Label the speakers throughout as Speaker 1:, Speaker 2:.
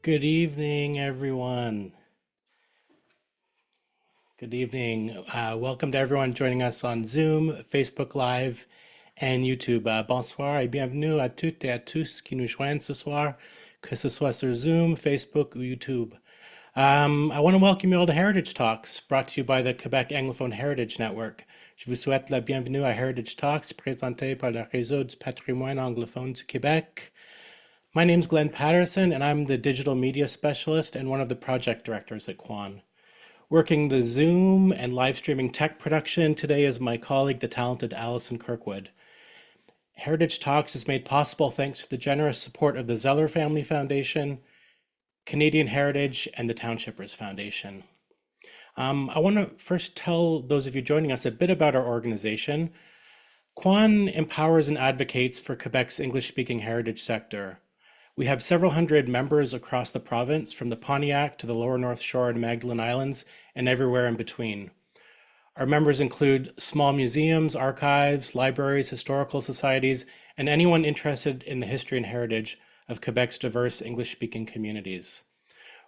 Speaker 1: Good evening, everyone. Good evening. Welcome to everyone joining us on Zoom, Facebook Live, and YouTube. Bonsoir et bienvenue à toutes et à tous qui nous joignent ce soir, que ce soit sur Zoom, Facebook, ou YouTube. I want to welcome you all to Heritage Talks, brought to you by the Quebec Anglophone Heritage Network. Je vous souhaite la bienvenue à Heritage Talks, présenté par le Réseau du patrimoine anglophone du Québec. My name's Glenn Patterson, and I'm the digital media specialist and one of the project directors at Quan. Working the Zoom and live streaming tech production today is my colleague, the talented Allison Kirkwood. Heritage Talks is made possible thanks to the generous support of the Zeller Family Foundation, Canadian Heritage, and the Townshippers Foundation. I want to first tell those of you joining us a bit about our organization. Quan empowers and advocates for Quebec's English-speaking heritage sector. We have several hundred members across the province, from the Pontiac to the Lower North Shore and Magdalen Islands, and everywhere in between. Our members include small museums, archives, libraries, historical societies, and anyone interested in the history and heritage of Quebec's diverse English-speaking communities.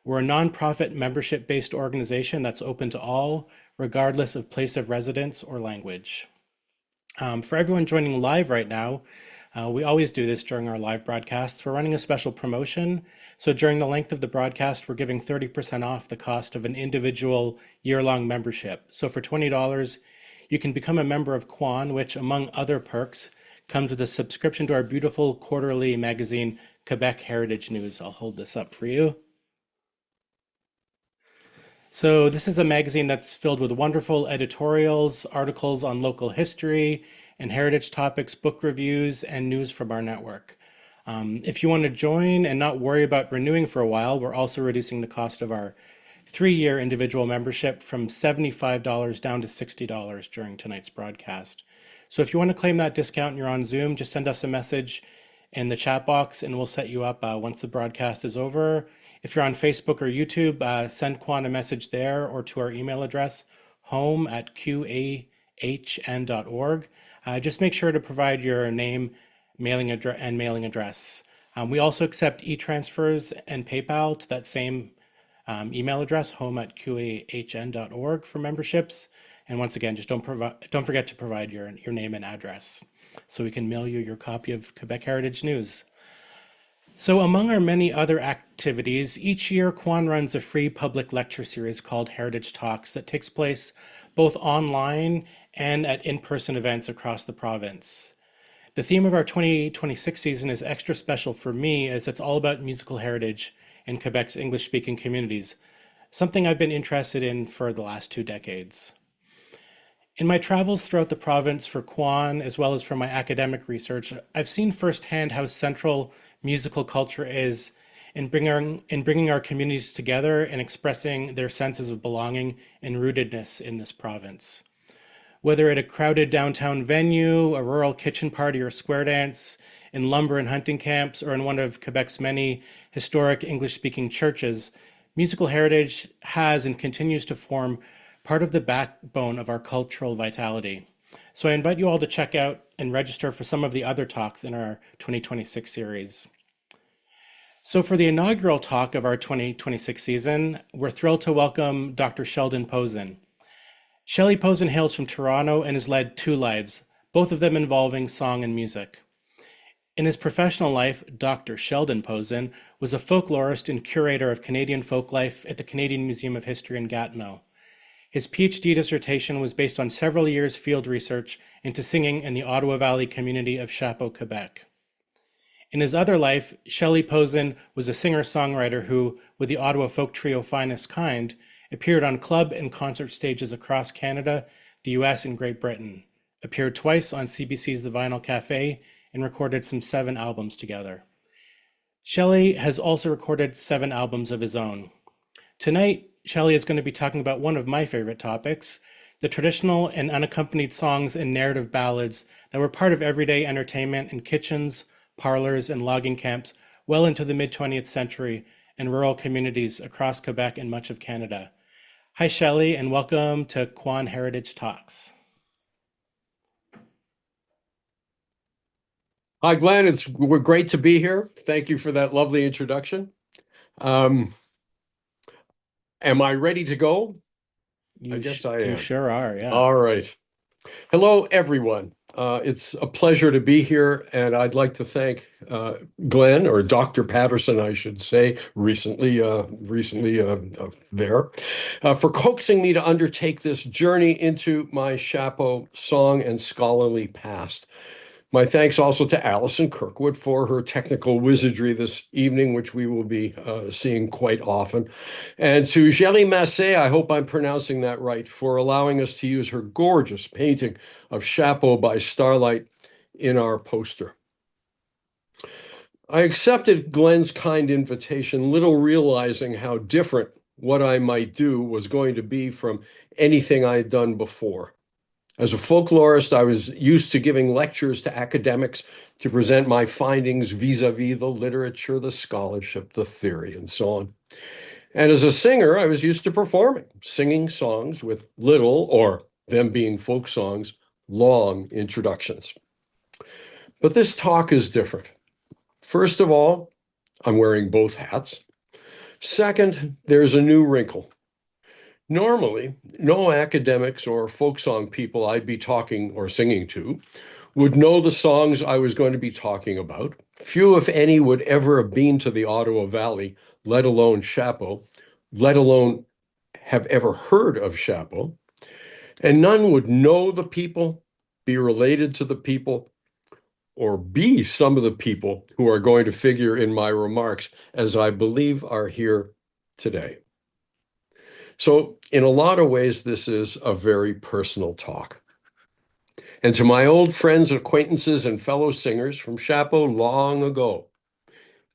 Speaker 1: We're a nonprofit membership-based organization that's open to all, regardless of place of residence or language. For everyone joining live right now, we always do this during our live broadcasts. We're running a special promotion. So during the length of the broadcast, we're giving 30% off the cost of an individual year-long membership. So for $20, you can become a member of Quan, which, among other perks, comes with a subscription to our beautiful quarterly magazine, Quebec Heritage News. I'll hold this up for you. So this is a magazine that's filled with wonderful editorials, articles on local history and heritage topics, book reviews, and news from our network. If you want to join and not worry about renewing for a while, we're also reducing the cost of our 3-year individual membership from $75 down to $60 during tonight's broadcast. So if you want to claim that discount and you're on Zoom, just send us a message in the chat box and we'll set you up once the broadcast is over. If you're on Facebook or YouTube, send Quan a message there or to our email address, home@qahn.org. Just make sure to provide your name, mailing address. We also accept e-transfers and PayPal to that same email address, home@qahn.org, for memberships. And once again, just don't forget to provide your name and address so we can mail you your copy of Quebec Heritage News. So among our many other activities, each year Quan runs a free public lecture series called Heritage Talks that takes place both online and at in-person events across the province. The theme of our 2026 season is extra special for me, as it's all about musical heritage in Quebec's English-speaking communities, something I've been interested in for the last 2 decades. In my travels throughout the province for Quan, as well as for my academic research, I've seen firsthand how central musical culture is in bringing our communities together and expressing their senses of belonging and rootedness in this province. Whether at a crowded downtown venue, a rural kitchen party or square dance, in lumber and hunting camps, or in one of Quebec's many historic English-speaking churches, musical heritage has and continues to form part of the backbone of our cultural vitality. So I invite you all to check out and register for some of the other talks in our 2026 series. So for the inaugural talk of our 2026 season, we're thrilled to welcome Dr. Sheldon Posen. Shelley Posen hails from Toronto and has led 2 lives, both of them involving song and music. In his professional life, Dr. Sheldon Posen was a folklorist and curator of Canadian Folklife at the Canadian Museum of History in Gatineau. His PhD dissertation was based on several years' field research into singing in the Ottawa Valley community of Chapeau, Quebec. In his other life, Shelley Posen was a singer-songwriter who, with the Ottawa folk trio Finest Kind, appeared on club and concert stages across Canada, the US, and Great Britain, appeared twice on CBC's The Vinyl Café, and recorded some 7 albums together. Shelley has also recorded 7 albums of his own. Tonight, Shelley is going to be talking about one of my favorite topics, the traditional and unaccompanied songs and narrative ballads that were part of everyday entertainment in kitchens, parlors, and logging camps well into the mid-20th century in rural communities across Quebec and much of Canada. Hi, Shelley, and welcome to Quan Heritage Talks.
Speaker 2: Hi, Glenn. We're great to be here. Thank you for that lovely introduction. Um, am I ready to go? I guess I
Speaker 1: You
Speaker 2: am.
Speaker 1: sure are, yeah.
Speaker 2: All right. Hello, everyone. It's a pleasure to be here, and I'd like to thank Glenn, or Dr. Patterson, I should say, for coaxing me to undertake this journey into my Chapeau song and scholarly past. My thanks also to Alison Kirkwood for her technical wizardry this evening, which we will be seeing quite often. And to Shelley Posen, I hope I'm pronouncing that right, for allowing us to use her gorgeous painting of Chapeau by starlight in our poster. I accepted Glenn's kind invitation, little realizing how different what I might do was going to be from anything I had done before. As a folklorist, I was used to giving lectures to academics to present my findings vis-a-vis the literature, the scholarship, the theory, and so on. And as a singer, I was used to performing, singing songs with little, or them being folk songs, long introductions. But this talk is different. First of all, I'm wearing both hats. Second, there's a new wrinkle. Normally, no academics or folk song people I'd be talking or singing to would know the songs I was going to be talking about. Few, if any, would ever have been to the Ottawa Valley, let alone Chapeau, let alone have ever heard of Chapeau. And none would know the people, be related to the people, or be some of the people who are going to figure in my remarks, as I believe are here today. So, in a lot of ways, this is a very personal talk. And to my old friends, acquaintances, and fellow singers from Chapeau long ago,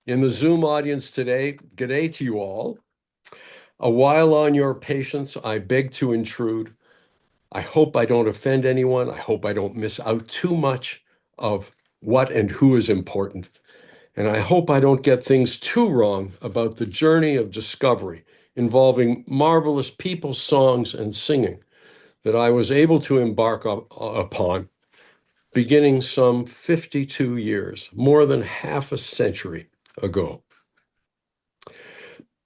Speaker 2: in the Zoom audience today, g'day to you all. A while on your patience, I beg to intrude. I hope I don't offend anyone. I hope I don't miss out too much of what and who is important. And I hope I don't get things too wrong about the journey of discovery involving marvelous people, songs, and singing that I was able to embark upon beginning some 52 years, more than half a century ago.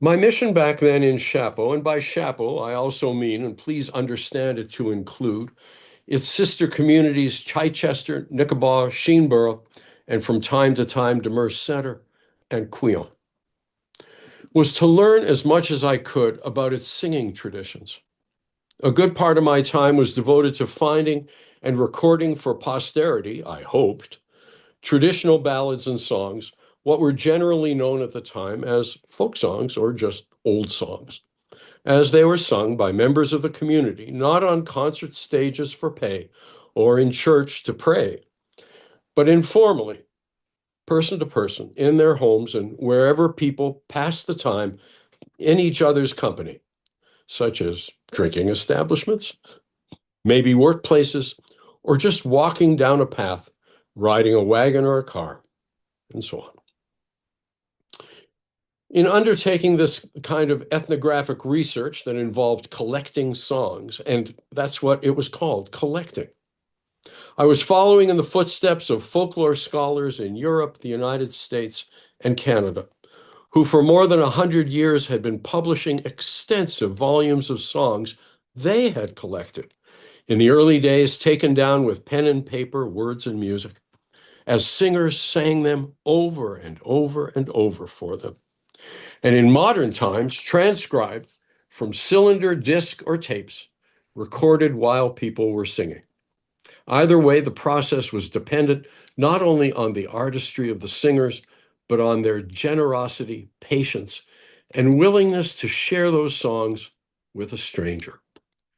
Speaker 2: My mission back then in Chapeau, and by Chapeau I also mean, and please understand it to include, its sister communities Chichester, Nicobar, Sheenborough, and from time to time Demers Center and Queon, was to learn as much as I could about its singing traditions. A good part of my time was devoted to finding and recording for posterity, I hoped, traditional ballads and songs, what were generally known at the time as folk songs or just old songs, as they were sung by members of the community, not on concert stages for pay or in church to pray, but informally, person to person, in their homes and wherever people passed the time in each other's company, such as drinking establishments, maybe workplaces, or just walking down a path, riding a wagon or a car, and so on. In undertaking this kind of ethnographic research that involved collecting songs, and that's what it was called, collecting, I was following in the footsteps of folklore scholars in Europe, the United States, and Canada, who for more than 100 years had been publishing extensive volumes of songs they had collected, in the early days taken down with pen and paper, words and music, as singers sang them over and over and over for them, and in modern times transcribed from cylinder, disc, or tapes, recorded while people were singing. Either way, the process was dependent not only on the artistry of the singers, but on their generosity, patience, and willingness to share those songs with a stranger,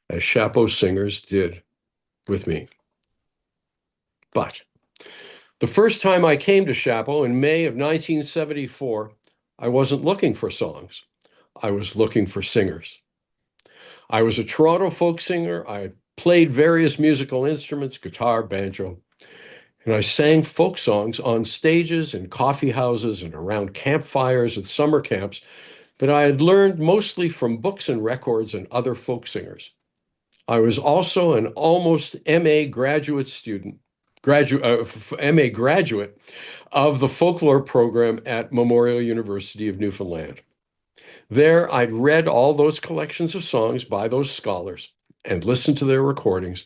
Speaker 2: as Chapeau singers did with me. But the first time I came to Chapeau in May of 1974, I wasn't looking for songs. I was looking for singers. I was a Toronto folk singer. I played various musical instruments, guitar, banjo, and I sang folk songs on stages in coffee houses and around campfires at summer camps that I had learned mostly from books and records and other folk singers. I was also an almost MA graduate student, MA graduate of the folklore program at Memorial University of Newfoundland. There, I'd read all those collections of songs by those scholars and listened to their recordings.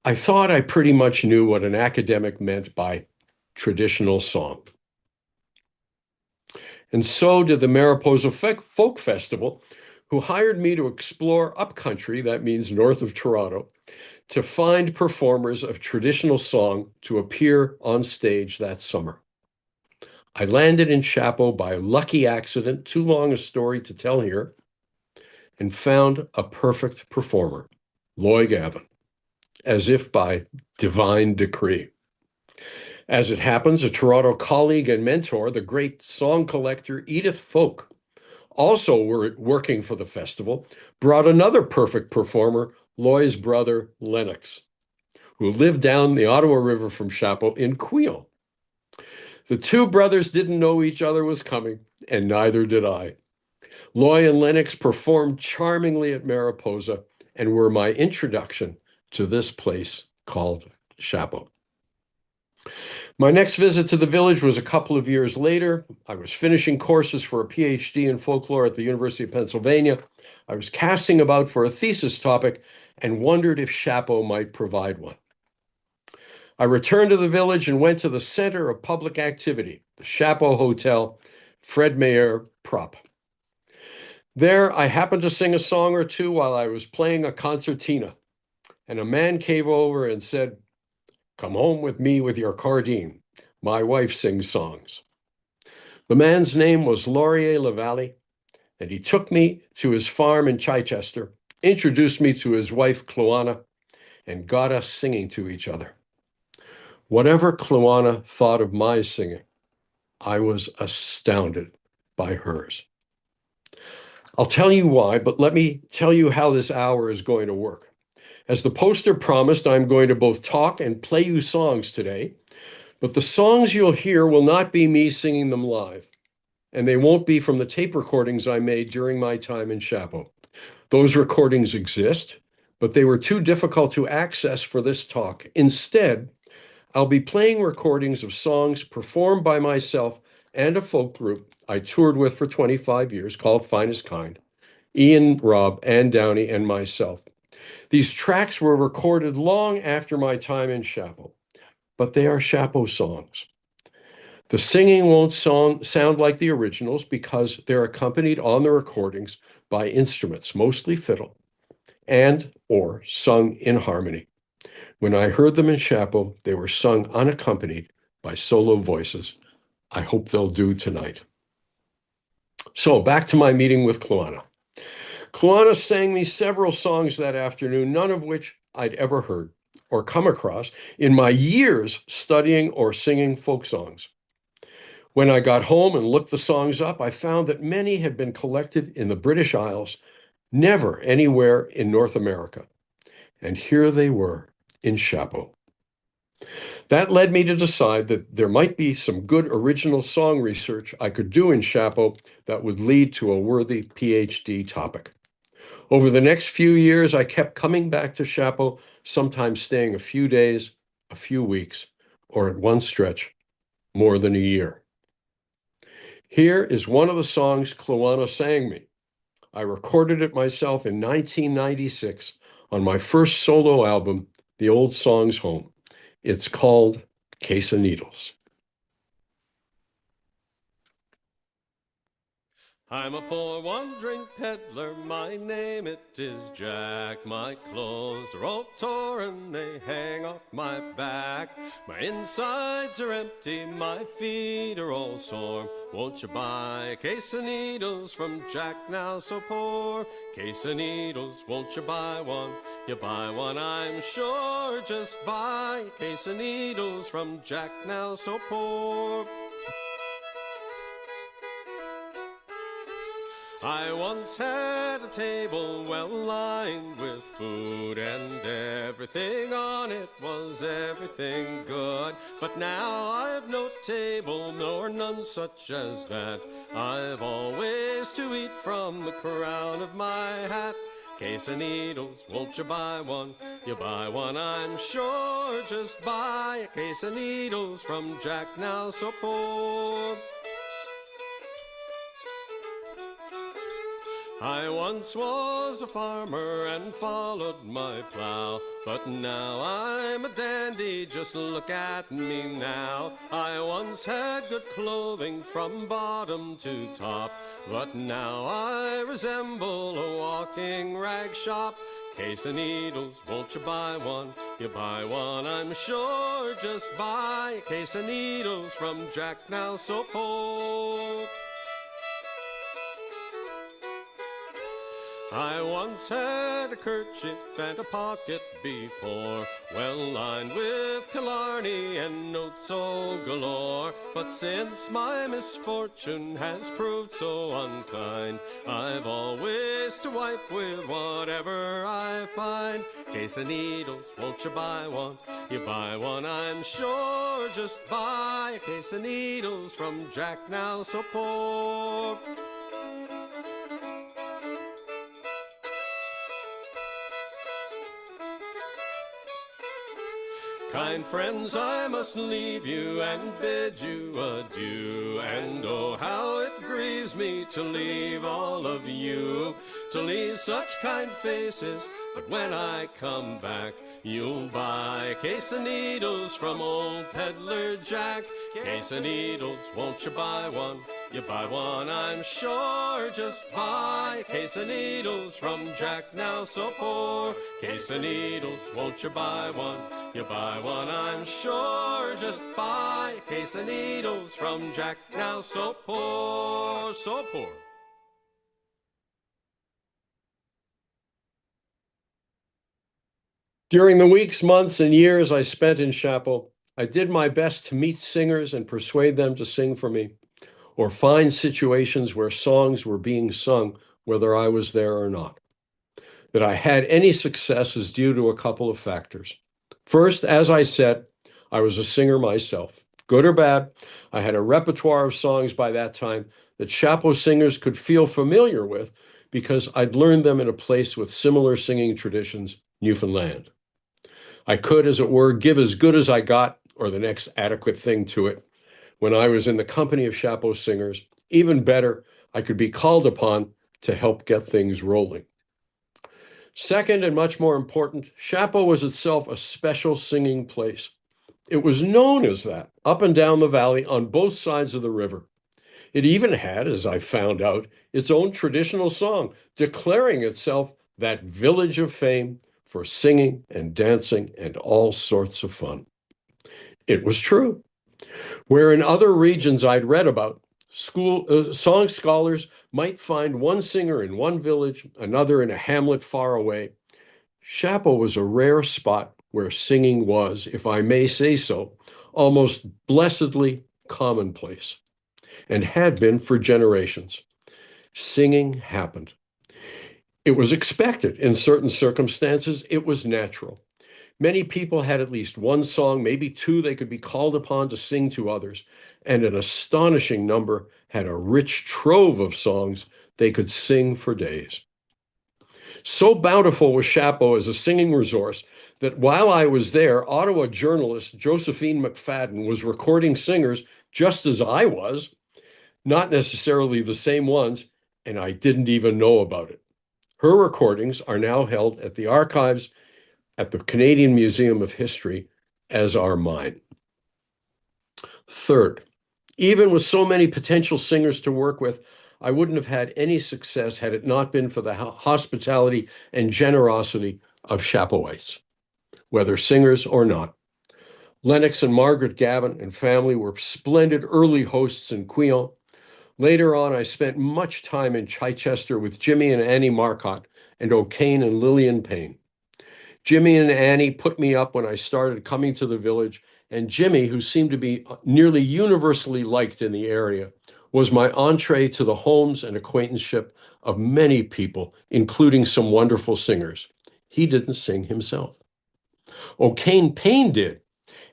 Speaker 2: I thought I pretty much knew what an academic meant by traditional song. And so did the Mariposa Folk Festival, who hired me to explore upcountry, that means north of Toronto, to find performers of traditional song to appear on stage that summer. I landed in Chapeau by lucky accident, too long a story to tell here, and found a perfect performer, Loy Gavin, as if by divine decree. As it happens, a Toronto colleague and mentor, the great song collector Edith Folk, also working for the festival, brought another perfect performer, Loy's brother Lennox, who lived down the Ottawa River from Chapeau in Queon. The two brothers didn't know each other was coming, and neither did I. Loy and Lennox performed charmingly at Mariposa and were my introduction to this place called Chapeau. My next visit to the village was a couple of years later. I was finishing courses for a PhD in folklore at the University of Pennsylvania. I was casting about for a thesis topic and wondered if Chapeau might provide one. I returned to the village and went to the center of public activity, the Chapeau Hotel, Fred Mayer Prop. There, I happened to sing a song or two while I was playing a concertina, and a man came over and said, "Come home with me with your cardine. My wife sings songs." The man's name was Laurier Lavallee, and he took me to his farm in Chichester, introduced me to his wife, Cloana, and got us singing to each other. Whatever Cloana thought of my singing, I was astounded by hers. I'll tell you why, but let me tell you how this hour is going to work. As the poster promised, I'm going to both talk and play you songs today, but the songs you'll hear will not be me singing them live, and they won't be from the tape recordings I made during my time in Chapeau. Those recordings exist, but they were too difficult to access for this talk. Instead, I'll be playing recordings of songs performed by myself and a folk group I toured with for 25 years called Finest Kind, Ian, Rob, Ann Downey, and myself. These tracks were recorded long after my time in Chapeau, but they are Chapeau songs. The singing won't sound like the originals because they're accompanied on the recordings by instruments, mostly fiddle, and or sung in harmony. When I heard them in Chapeau, they were sung unaccompanied by solo voices. I hope they'll do tonight. So back to my meeting with Cloana. Cloana sang me several songs that afternoon, none of which I'd ever heard or come across in my years studying or singing folk songs. When I got home and looked the songs up, I found that many had been collected in the British Isles, never anywhere in North America. And here they were in Chapeau. That led me to decide that there might be some good original song research I could do in Chapeau that would lead to a worthy PhD topic. Over the next few years, I kept coming back to Chapeau, sometimes staying a few days, a few weeks, or at one stretch, more than a year. Here is one of the songs Cloana sang me. I recorded it myself in 1996 on my first solo album, The Old Songs Home. It's called Case of Needles.
Speaker 3: I'm a poor wandering peddler, my name it is Jack. My clothes are all torn, they hang off my back. My insides are empty, my feet are all sore. Won't you buy a case of needles from Jack now so poor? Case of needles, won't you buy one? You buy one, I'm sure, just buy a case of needles from Jack now so poor. I once had a table well lined with food, and everything on it was everything good. But now I've no table, nor none such as that. I've always to eat from the crown of my hat. Case of needles, won't you buy one? You buy one, I'm sure, just buy a case of needles from Jack now so poor. I once was a farmer and followed my plow, but now I'm a dandy, just look at me now. I once had good clothing from bottom to top, but now I resemble a walking rag shop. Case of needles, won't you buy one? You buy one, I'm sure, just buy a case of needles from Jack Now So Poor. I once had a kerchief and a pocket before, well lined with Killarney and notes so galore. But since my misfortune has proved so unkind, I've always to wipe with whatever I find. Case of needles, won't you buy one? You buy one, I'm sure, just buy a case of needles from Jack Now So Poor. Kind friends, I must leave you and bid you adieu. And oh, how it grieves me to leave all of you, to leave such kind faces. But when I come back, you'll buy a case of needles from old Peddler Jack. Case of needles, won't you buy one? You buy one, I'm sure, just buy a case of needles from Jack Now So Poor. Case of needles, won't you buy one? You buy one, I'm sure, just buy a case of needles from Jack Now So Poor, so poor.
Speaker 2: During the weeks, months, and years I spent in Chapeau, I did my best to meet singers and persuade them to sing for me, or find situations where songs were being sung, whether I was there or not. That I had any success is due to a couple of factors. First, as I said, I was a singer myself. Good or bad, I had a repertoire of songs by that time that Chapeau singers could feel familiar with because I'd learned them in a place with similar singing traditions, Newfoundland. I could, as it were, give as good as I got, or the next adequate thing to it, when I was in the company of Chapeau singers. Even better, I could be called upon to help get things rolling. Second, and much more important, Chapeau was itself a special singing place. It was known as that, up and down the valley on both sides of the river. It even had, as I found out, its own traditional song, declaring itself that village of fame for singing and dancing and all sorts of fun. It was true. Where in other regions I'd read about, song scholars might find one singer in one village, another in a hamlet far away, Chapeau was a rare spot where singing was, if I may say so, almost blessedly commonplace, and had been for generations. Singing happened. It was expected in certain circumstances. It was natural. Many people had at least one song, maybe two, they could be called upon to sing to others, and an astonishing number had a rich trove of songs they could sing for days. So bountiful was Chapeau as a singing resource that while I was there, Ottawa journalist Josephine McFadden was recording singers just as I was, not necessarily the same ones, and I didn't even know about it. Her recordings are now held at the archives at the Canadian Museum of History, as are mine. Third, even with so many potential singers to work with, I wouldn't have had any success had it not been for the hospitality and generosity of Chapeauites, whether singers or not. Lennox and Margaret Gavin and family were splendid early hosts in Queon. Later on, I spent much time in Chichester with Jimmy and Annie Marcotte and O'Kane and Lillian Payne. Jimmy and Annie put me up when I started coming to the village, and Jimmy, who seemed to be nearly universally liked in the area, was my entree to the homes and acquaintanceship of many people, including some wonderful singers. He didn't sing himself. O'Kane Payne did,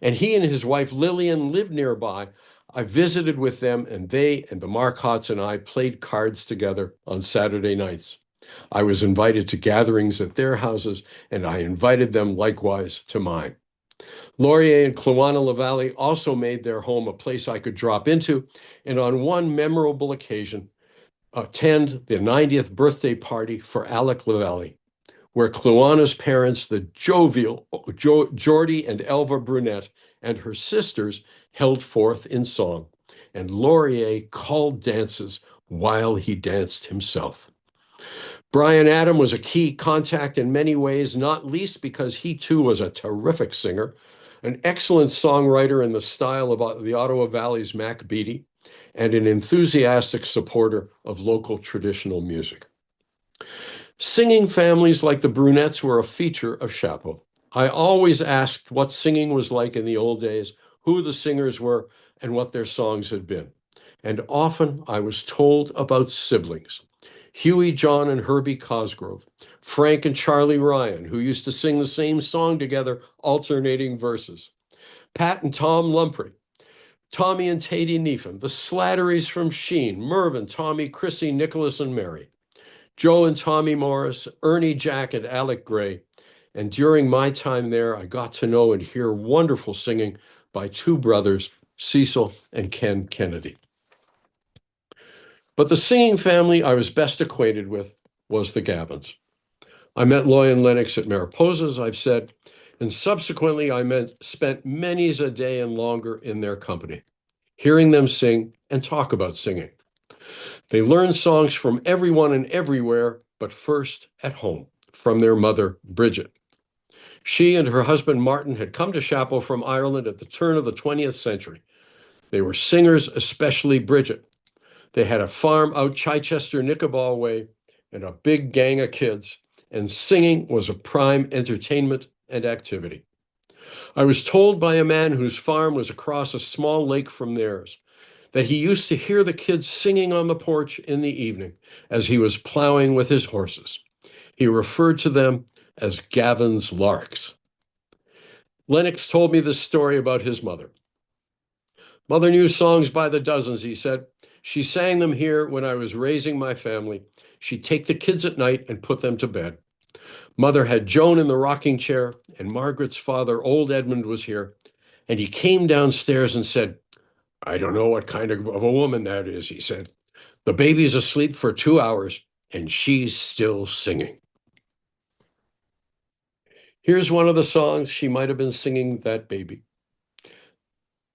Speaker 2: and he and his wife Lillian lived nearby. I visited with them, and they and the Marcottes and I played cards together on Saturday nights. I was invited to gatherings at their houses, and I invited them likewise to mine. Laurier and Kluana-la-Valley also made their home a place I could drop into, and on one memorable occasion, attend the 90th birthday party for Alec Lavalley, where Cluana's parents, the jovial Geordie and Elva Brunette, and her sisters held forth in song, and Laurier called dances while he danced himself. Brian Adam was a key contact in many ways, not least because he too was a terrific singer, an excellent songwriter in the style of the Ottawa Valley's Mac Beattie, and an enthusiastic supporter of local traditional music. Singing families like the Brunettes were a feature of Chapeau. I always asked what singing was like in the old days, who the singers were, and what their songs had been. And often I was told about siblings. Huey, John, and Herbie Cosgrove, Frank and Charlie Ryan, who used to sing the same song together, alternating verses, Pat and Tom Lumpry, Tommy and Tatey Neefan, the Slatterys from Sheen, Mervyn, Tommy, Chrissy, Nicholas, and Mary, Joe and Tommy Morris, Ernie, Jack, and Alec Gray. And during my time there, I got to know and hear wonderful singing by two brothers, Cecil and Ken Kennedy. But the singing family I was best acquainted with was the Gavins. I met Loy and Lennox at Mariposa, as I've said, and subsequently spent many's a day and longer in their company, hearing them sing and talk about singing. They learned songs from everyone and everywhere, but first at home, from their mother, Bridget. She and her husband, Martin, had come to Chapeau from Ireland at the turn of the 20th century. They were singers, especially Bridget. They had a farm out Chichester, Nicobar way, and a big gang of kids, and singing was a prime entertainment and activity. I was told by a man whose farm was across a small lake from theirs that he used to hear the kids singing on the porch in the evening as he was plowing with his horses. He referred to them as Gavin's Larks. Lennox told me this story about his mother. Mother knew songs by the dozens, he said. She sang them here when I was raising my family. She'd take the kids at night and put them to bed. Mother had Joan in the rocking chair, and Margaret's father, old Edmund, was here. And he came downstairs and said, "I don't know what kind of a woman that is," he said. "The baby's asleep for 2 hours, and she's still singing." Here's one of the songs she might have been singing that baby.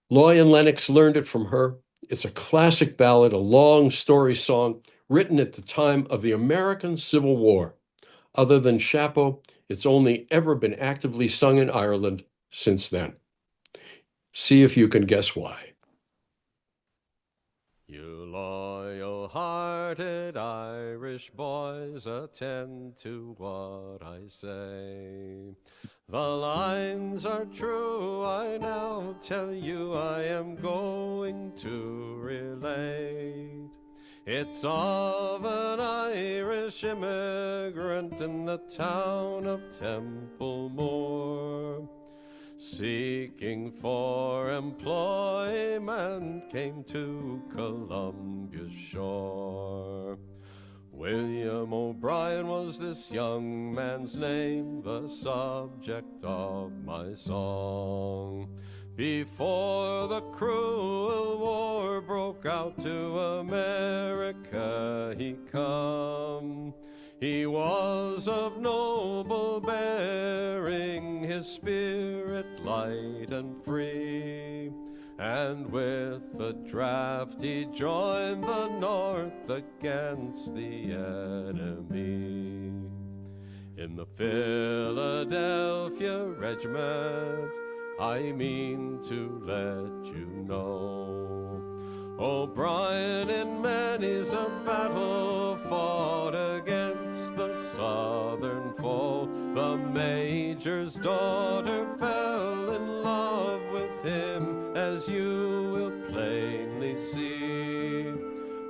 Speaker 2: Loy and Lennox learned it from her. It's a classic ballad, a long story song written at the time of the American Civil War. Other than Chapeau, it's only ever been actively sung in Ireland since then. See if you can guess why.
Speaker 3: You loyal-hearted Irish boys, attend to what I say. The lines are true, I now tell you I am going to relate. It's of an Irish immigrant in the town of Templemore. Seeking for employment, came to Columbia's shore. William O'Brien was this young man's name, the subject of my song. Before the cruel war broke out, to America he come. He was of noble bearing, his spirit light and free, and with the draft he joined the North against the enemy. In the Philadelphia regiment, I mean to let you know, O'Brien in many's a battle fought against the southern foe. The major's daughter fell in love with him, as you will plainly see.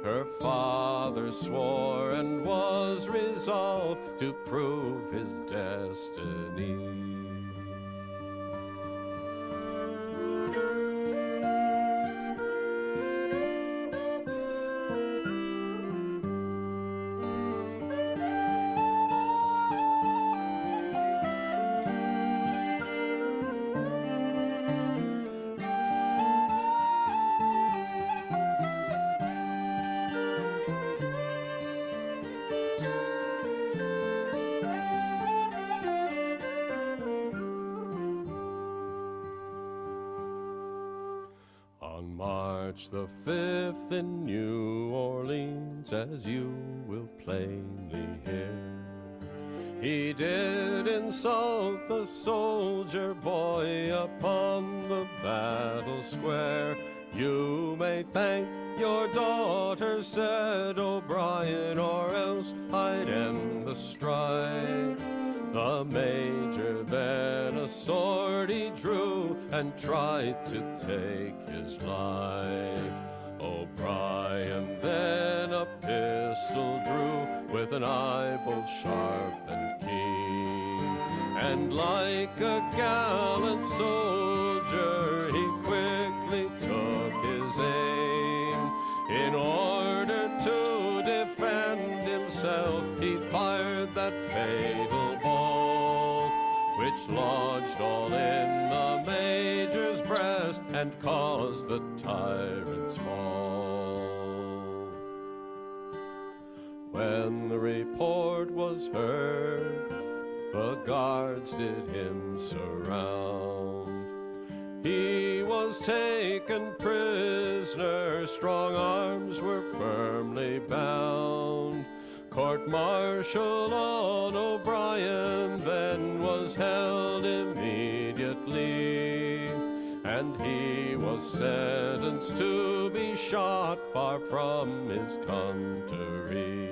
Speaker 3: Her father swore and was resolved to prove his destiny. March the 5th in New Orleans, as you will plainly hear. He did insult the soldier boy upon the battle square. You may thank your daughter, said O'Brien, or else I'd end the strife. The major then a sword he drew and tried to take his life. O'Brien then a pistol drew with an eye both sharp and keen, and like a gallant soldier he quickly took his aim. In order to defend himself he fired that fatal ball, which lodged all in the major's breast and caused the tyrant's fall. When the report was heard, the guards did him surround. He was taken prisoner, strong arms were firmly bound. Court-martial on O'Brien then was held immediately, and he was sentenced to be shot far from his country.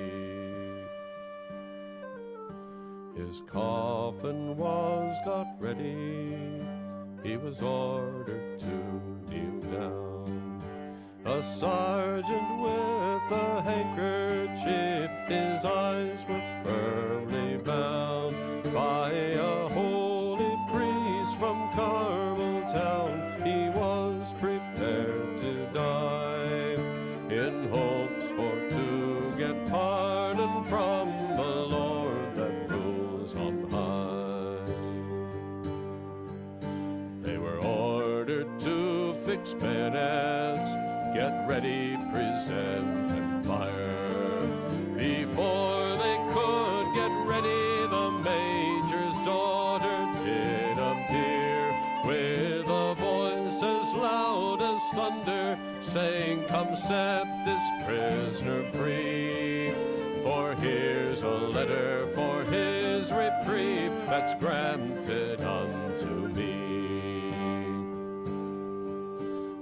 Speaker 3: His coffin was got ready, he was ordered to kneel down. A sergeant with a handkerchief, his eyes were firmly bound. By a holy priest from Carmel town, he was prepared to die, in hopes for to get pardon from the Lord that rules on high. They were ordered to fix bayonets, get ready, present, and fire. Before they could get ready, the major's daughter did appear, with a voice as loud as thunder, saying, "Come set this prisoner free, for here's a letter for his reprieve that's granted unto me."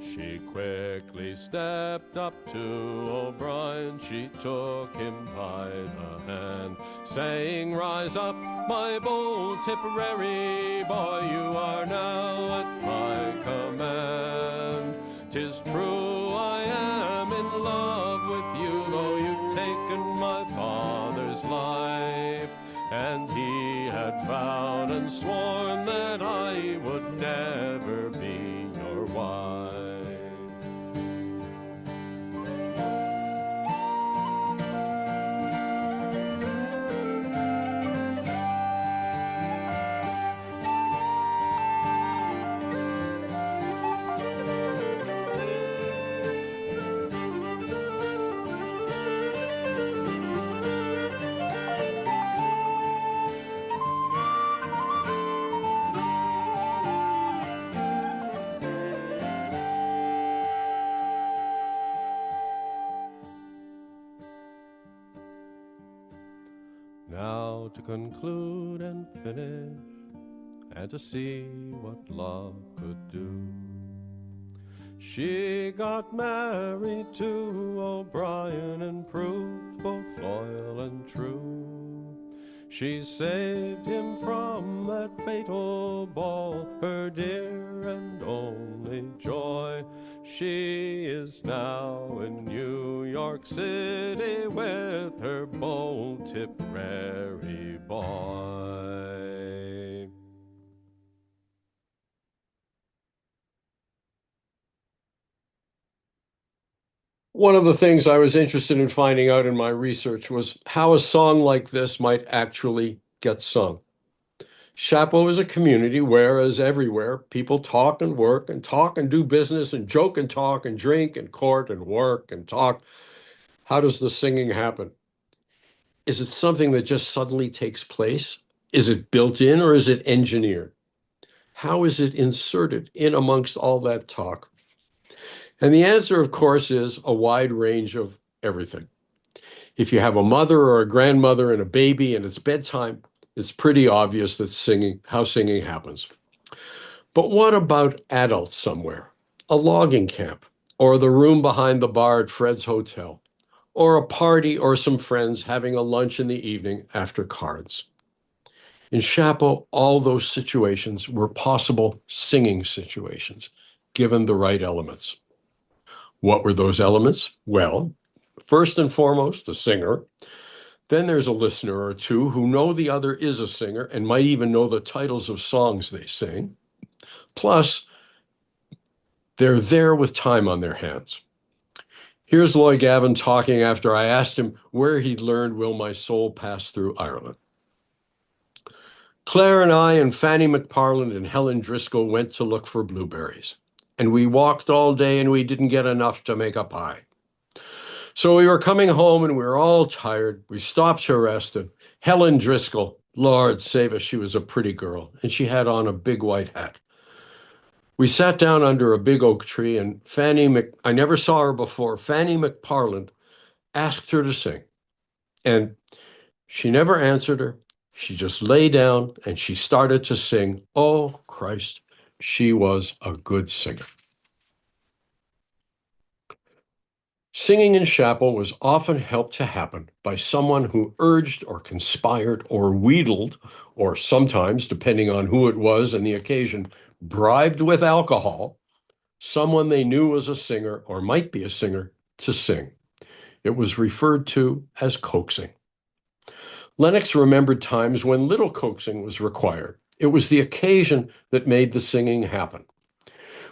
Speaker 3: She quickly stepped up to O'Brien, she took him by the hand, saying, "Rise up, my bold Tipperary boy, you are now at my command. 'Tis true I am in love with you, though you've taken my father's life." And he had vowed and sworn that I would never be your wife. Now to conclude and finish, and to see what love could do. She got married to O'Brien and proved both loyal and true. She saved him from that fatal ball, her dear and only joy. She is now in New York City with her bold Tipperary boy.
Speaker 2: One of the things I was interested in finding out in my research was how a song like this might actually get sung. Chapeau is a community where, as everywhere, people talk and work and talk and do business and joke and talk and drink and court and work and talk. How does the singing happen? Is it something that just suddenly takes place? Is it built in or is it engineered? How is it inserted in amongst all that talk? And the answer, of course, is a wide range of everything. If you have a mother or a grandmother and a baby and it's bedtime, it's pretty obvious that how singing happens. But what about adults somewhere? A logging camp, or the room behind the bar at Fred's Hotel, or a party or some friends having a lunch in the evening after cards. In Chapeau, all those situations were possible singing situations, given the right elements. What were those elements? Well, first and foremost, the singer. Then there's a listener or two who know the other is a singer and might even know the titles of songs they sing. Plus, they're there with time on their hands. Here's Lloyd Gavin talking after I asked him where he'd learned Will My Soul Pass Through Ireland. Claire and I and Fanny McParland and Helen Driscoll went to look for blueberries. And we walked all day and we didn't get enough to make a pie. So we were coming home and we were all tired. We stopped to rest, and Helen Driscoll, Lord save us, she was a pretty girl, and she had on a big white hat. We sat down under a big oak tree, and I never saw her before, Fanny McParland asked her to sing. And she never answered her. She just lay down and she started to sing. Oh, Christ, she was a good singer. Singing in Chapeau was often helped to happen by someone who urged or conspired or wheedled, or sometimes, depending on who it was and the occasion, bribed with alcohol, someone they knew was a singer or might be a singer to sing. It was referred to as coaxing. Lennox remembered times when little coaxing was required. It was the occasion that made the singing happen.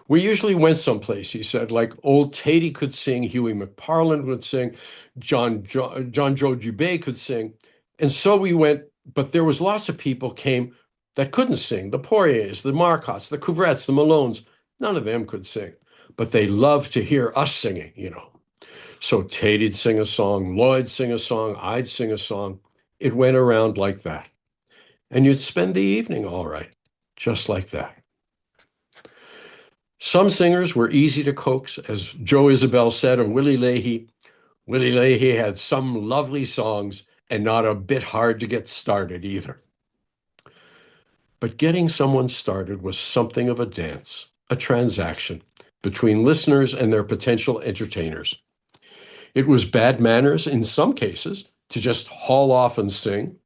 Speaker 2: We usually went someplace, he said, like old Tatey could sing, Huey McParland would sing, John Joe Dubé could sing. And so we went, but there was lots of people came that couldn't sing. The Poiriers, the Marcotts, the Couvrettes, the Malones, none of them could sing. But they loved to hear us singing, you know. So Tatey'd sing a song, Lloyd'd sing a song, I'd sing a song. It went around like that. And you'd spend the evening all right, just like that. Some singers were easy to coax, as Joe Isabel said of Willie Leahy. Willie Leahy had some lovely songs and not a bit hard to get started either. But getting someone started was something of a dance, a transaction between listeners and their potential entertainers. It was bad manners in some cases to just haul off and sing,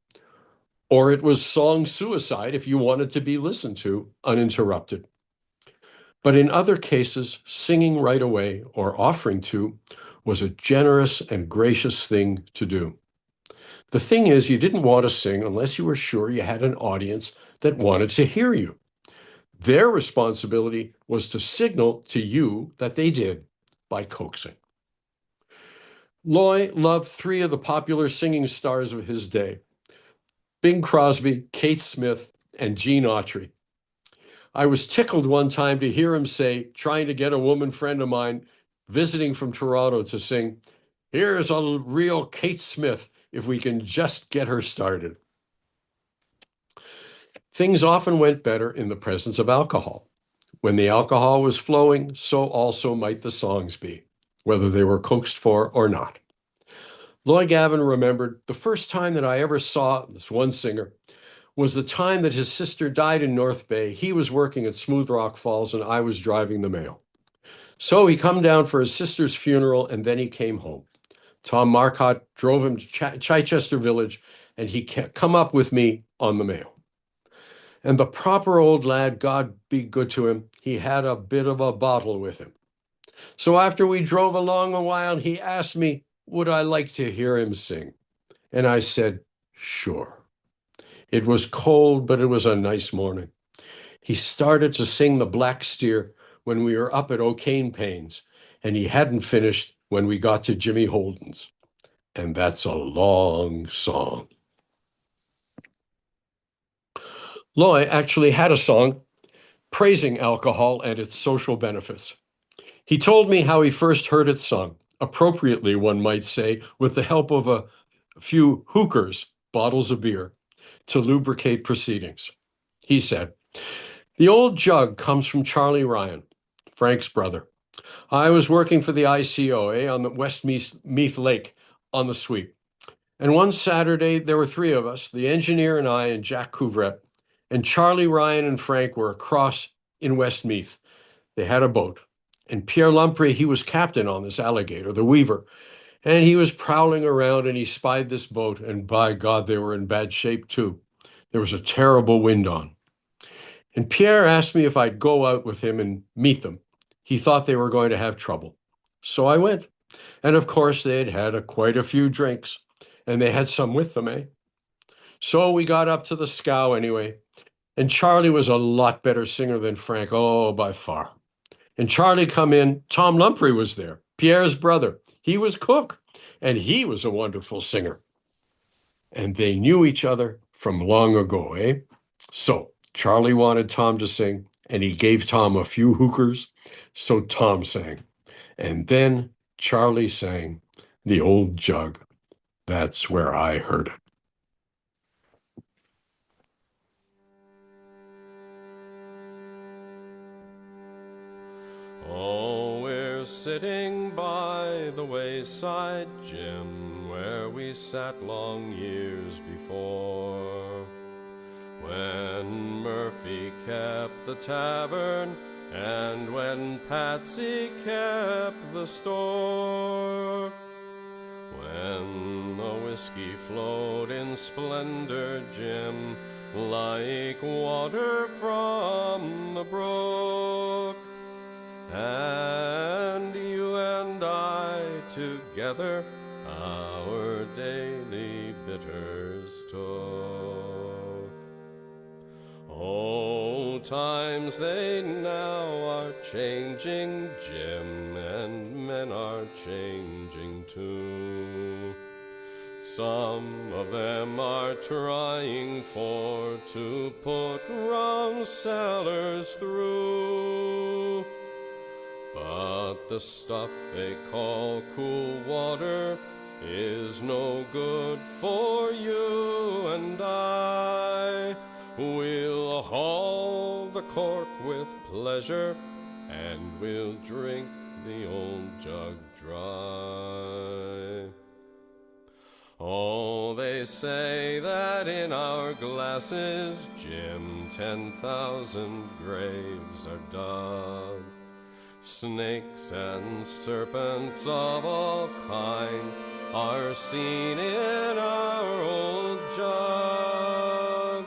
Speaker 2: or it was song suicide if you wanted to be listened to uninterrupted. But in other cases, singing right away or offering to was a generous and gracious thing to do. The thing is, you didn't want to sing unless you were sure you had an audience that wanted to hear you. Their responsibility was to signal to you that they did by coaxing. Loy loved three of the popular singing stars of his day: Bing Crosby, Kate Smith, and Gene Autry. I was tickled one time to hear him say, trying to get a woman friend of mine visiting from Toronto to sing, "Here's a real Kate Smith, if we can just get her started." Things often went better in the presence of alcohol. When the alcohol was flowing, so also might the songs be, whether they were coaxed for or not. Lloyd Gavin remembered the first time that I ever saw this one singer was the time that his sister died in North Bay. He was working at Smooth Rock Falls and I was driving the mail. So he come down for his sister's funeral and then he came home. Tom Marcotte drove him to Chichester Village and he come up with me on the mail. And the proper old lad, God be good to him, he had a bit of a bottle with him. So after we drove along a while, he asked me, would I like to hear him sing? And I said, sure. It was cold, but it was a nice morning. He started to sing The Black Steer when we were up at O'Kane Payne's, and he hadn't finished when we got to Jimmy Holden's. And that's a long song. Loy actually had a song praising alcohol and its social benefits. He told me how he first heard it sung, appropriately, one might say, with the help of a few hookers, bottles of beer, to lubricate proceedings. He said, "The old jug comes from Charlie Ryan, Frank's brother. I was working for the ICO, on the West Meath Lake on the sweep. And one Saturday, there were three of us, the engineer and I and Jack Couvret, and Charlie, Ryan, and Frank were across in Westmeath. They had a boat. And Pierre Lamprey, he was captain on this alligator, the Weaver. And he was prowling around and he spied this boat. And by God, they were in bad shape too. There was a terrible wind on. And Pierre asked me if I'd go out with him and meet them. He thought they were going to have trouble. So I went. And of course, they had had quite a few drinks. And they had some with them, eh? So we got up to the scow anyway. And Charlie was a lot better singer than Frank, oh, by far. And Charlie come in, Tom Lamprey was there, Pierre's brother. He was cook, and he was a wonderful singer. And they knew each other from long ago, eh? So Charlie wanted Tom to sing, and he gave Tom a few hookers. So Tom sang. And then Charlie sang The Old Jug. That's where I heard it.
Speaker 3: Oh, we're sitting by the wayside gym where we sat long years before, when Murphy kept the tavern and when Patsy kept the store, when the whiskey flowed in splendor, Jim, like water from the brook. And you and I together our daily bitters took. Oh, times they now are changing, Jim, and men are changing too. Some of them are trying for to put rum sellers through. But the stuff they call cool water is no good for you and I. We'll haul the cork with pleasure and we'll drink the old jug dry. Oh, they say that in our glasses, Jim, 10,000 graves are dug. Snakes and serpents of all kind are seen in our old jug.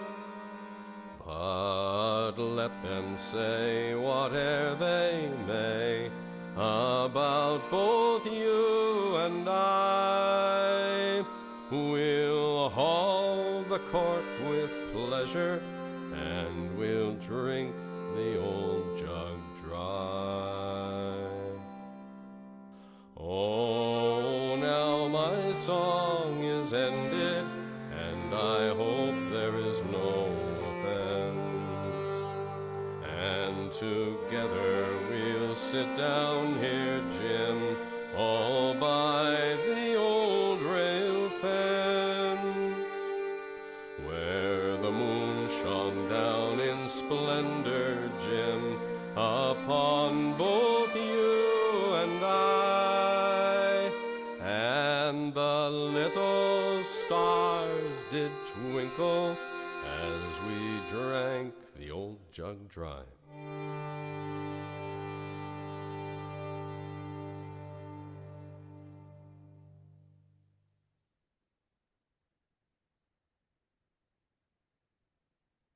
Speaker 3: But let them say whate'er they may about both you and I. We'll haul the cork with pleasure and we'll drink the old jug dry. Oh, now my song is ended, and I hope there is no offense. And together we'll sit down here, Jim, all by the old rail fence, where the moon shone down in splendor, Jim, upon both you and I, and the little stars did twinkle as we drank the old jug dry.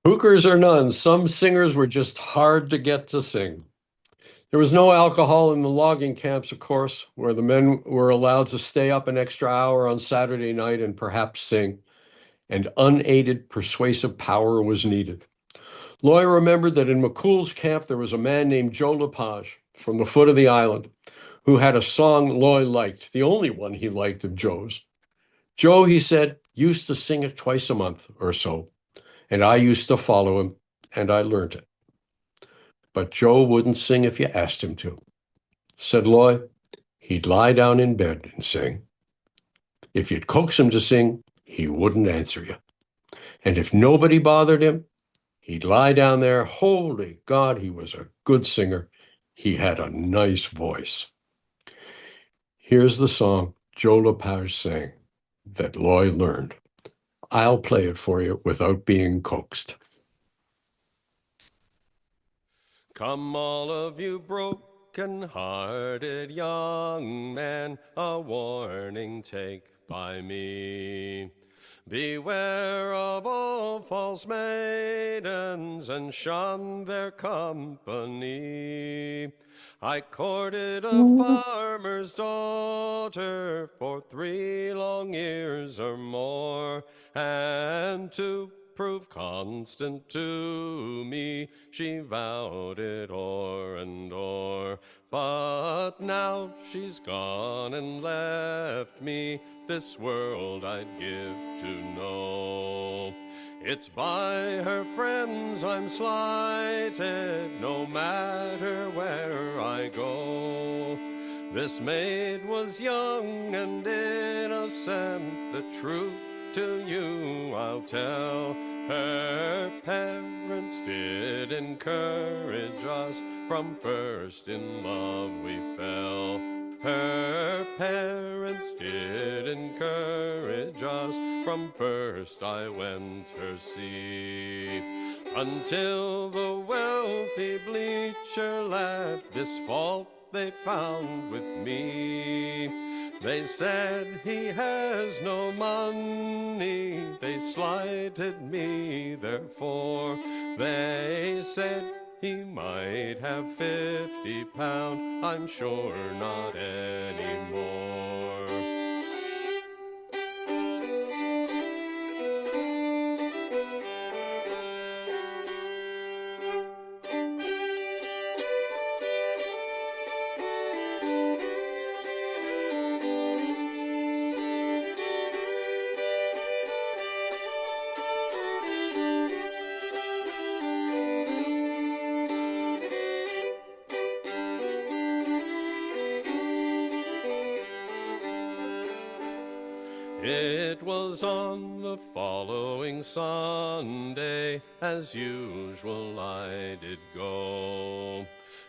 Speaker 2: Hookers or none, some singers were just hard to get to sing. There was no alcohol in the logging camps, of course, where the men were allowed to stay up an extra hour on Saturday night and perhaps sing, and unaided persuasive power was needed. Loy remembered that in McCool's camp there was a man named Joe Lepage from the foot of the island who had a song Loy liked, the only one he liked of Joe's. Joe, he said, used to sing it twice a month or so, and I used to follow him, and I learned it. But Joe wouldn't sing if you asked him to. Said Loy, he'd lie down in bed and sing. If you'd coax him to sing, he wouldn't answer you. And if nobody bothered him, he'd lie down there. Holy God, he was a good singer. He had a nice voice. Here's the song Joe Lepage sang that Loy learned. I'll play it for you without being coaxed.
Speaker 3: Come all of you broken-hearted young men, a warning take by me. Beware of all false maidens and shun their company. I courted a farmer's daughter for 3 long years or more, and to prove constant to me, she vowed it o'er and o'er. But now she's gone and left me, this world I'd give to know. It's by her friends I'm slighted, no matter where I go. This maid was young and innocent, the truth to you I'll tell. Her parents did encourage us, from first in love we fell. Her parents did encourage us, from first I went her see. Until the wealthy bleacher lad this fault they found with me. They said he has no money, they slighted me therefore. They said he might have £50, I'm sure not anymore. It was on the following Sunday, as usual I did go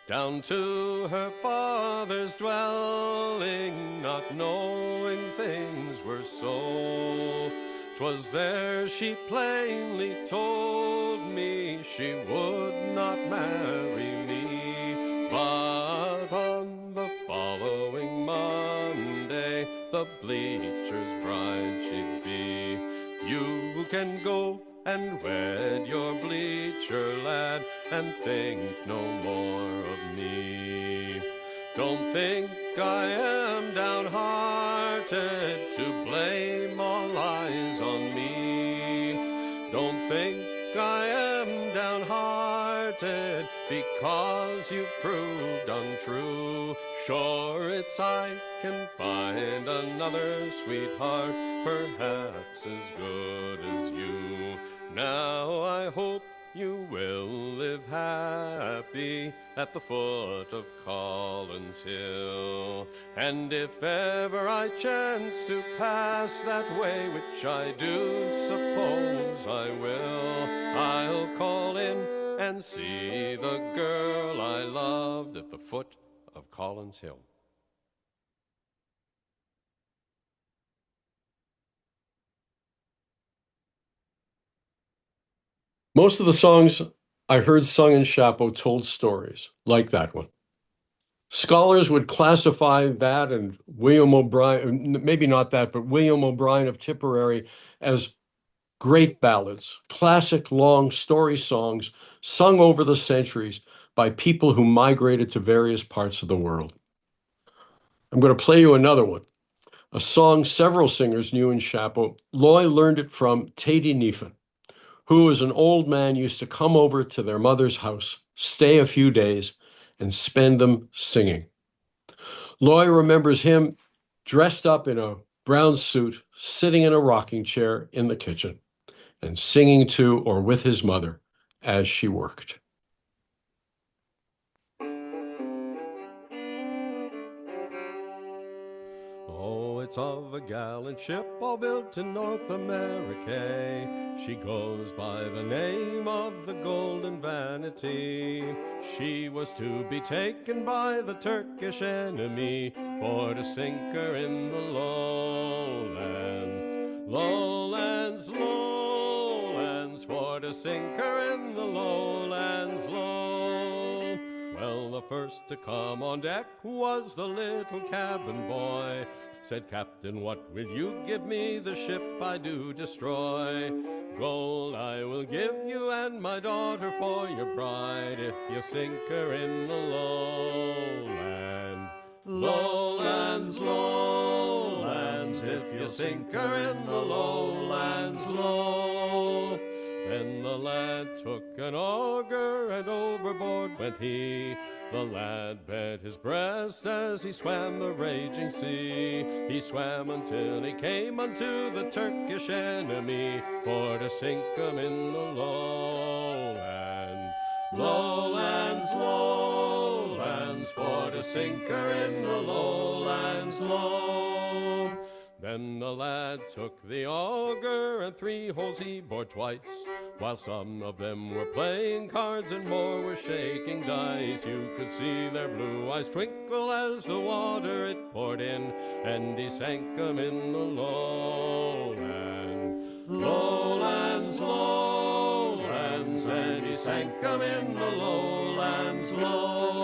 Speaker 3: down to her father's dwelling, not knowing things were so. 'Twas there she plainly told me she would not marry me, but on the following Monday the bleacher's bride she'd be. You can go and wed your bleacher lad, and think no more of me. Don't think I am downhearted to blame all eyes on me. Don't think I am downhearted because you've proved untrue. Sure, it's I can find another sweetheart, perhaps as good as you. Now I hope you will live happy at the foot of Collins Hill. And if ever I chance to pass that way, which I do suppose I will, I'll call in and see the girl I loved at the foot of Collins Hill.
Speaker 2: Most of the songs I heard sung in Chapeau told stories, like that one. Scholars would classify that and William O'Brien, maybe not that, but William O'Brien of Tipperary, as great ballads, classic long story songs sung over the centuries by people who migrated to various parts of the world. I'm going to play you another one, a song several singers knew in Chapeau. Loy learned it from Teddy Neefan, who as an old man used to come over to their mother's house, stay a few days, and spend them singing. Loy remembers him dressed up in a brown suit, sitting in a rocking chair in the kitchen, and singing to or with his mother as she worked.
Speaker 3: Oh, it's of a gallant ship all built in North America. She goes by the name of the Golden Vanity. She was to be taken by the Turkish enemy for to sink her in the lowlands. Lowlands, lowlands, for to sink her in the lowlands, low. Well, the first to come on deck was the little cabin boy. Said, Captain, what will you give me? The ship I do destroy. Gold I will give you and my daughter for your bride if you sink her in the lowland. Lowlands, lowlands, if you sink her in the lowlands, low. Then the lad took an auger and overboard went he. The lad bent his breast as he swam the raging sea. He swam until he came unto the Turkish enemy for to sink 'em in the lowland. Lowlands, lowlands, for to sink her in the lowlands, low. Then the lad took the auger and 3 holes he bored twice, while some of them were playing cards and more were shaking dice. You could see their blue eyes twinkle as the water it poured in, and he sank 'em in the lowland. Lowlands, lowlands, and he sank 'em in the lowlands, low.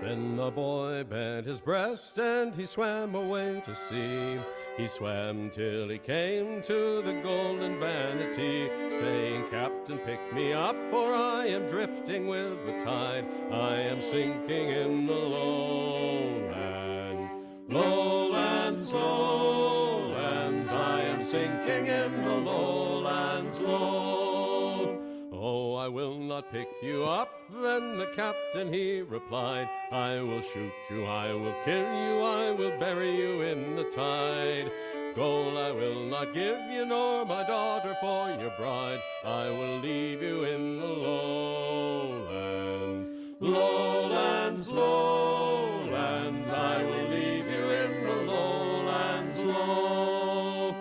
Speaker 3: Then the boy bent his breast and he swam away to sea. He swam till he came to the Golden Vanity, saying, Captain, pick me up, for I am drifting with the tide. I am sinking in the lowland. Lowlands, lowlands, I am sinking in the lowlands, low. Oh, I will not pick you up. Then the captain he replied, I will shoot you, I will kill you, I will bury you in the tide. Gold I will not give you, nor my daughter for your bride. I will leave you in the lowland. Lowlands, lowlands, I will leave you in the lowlands, low.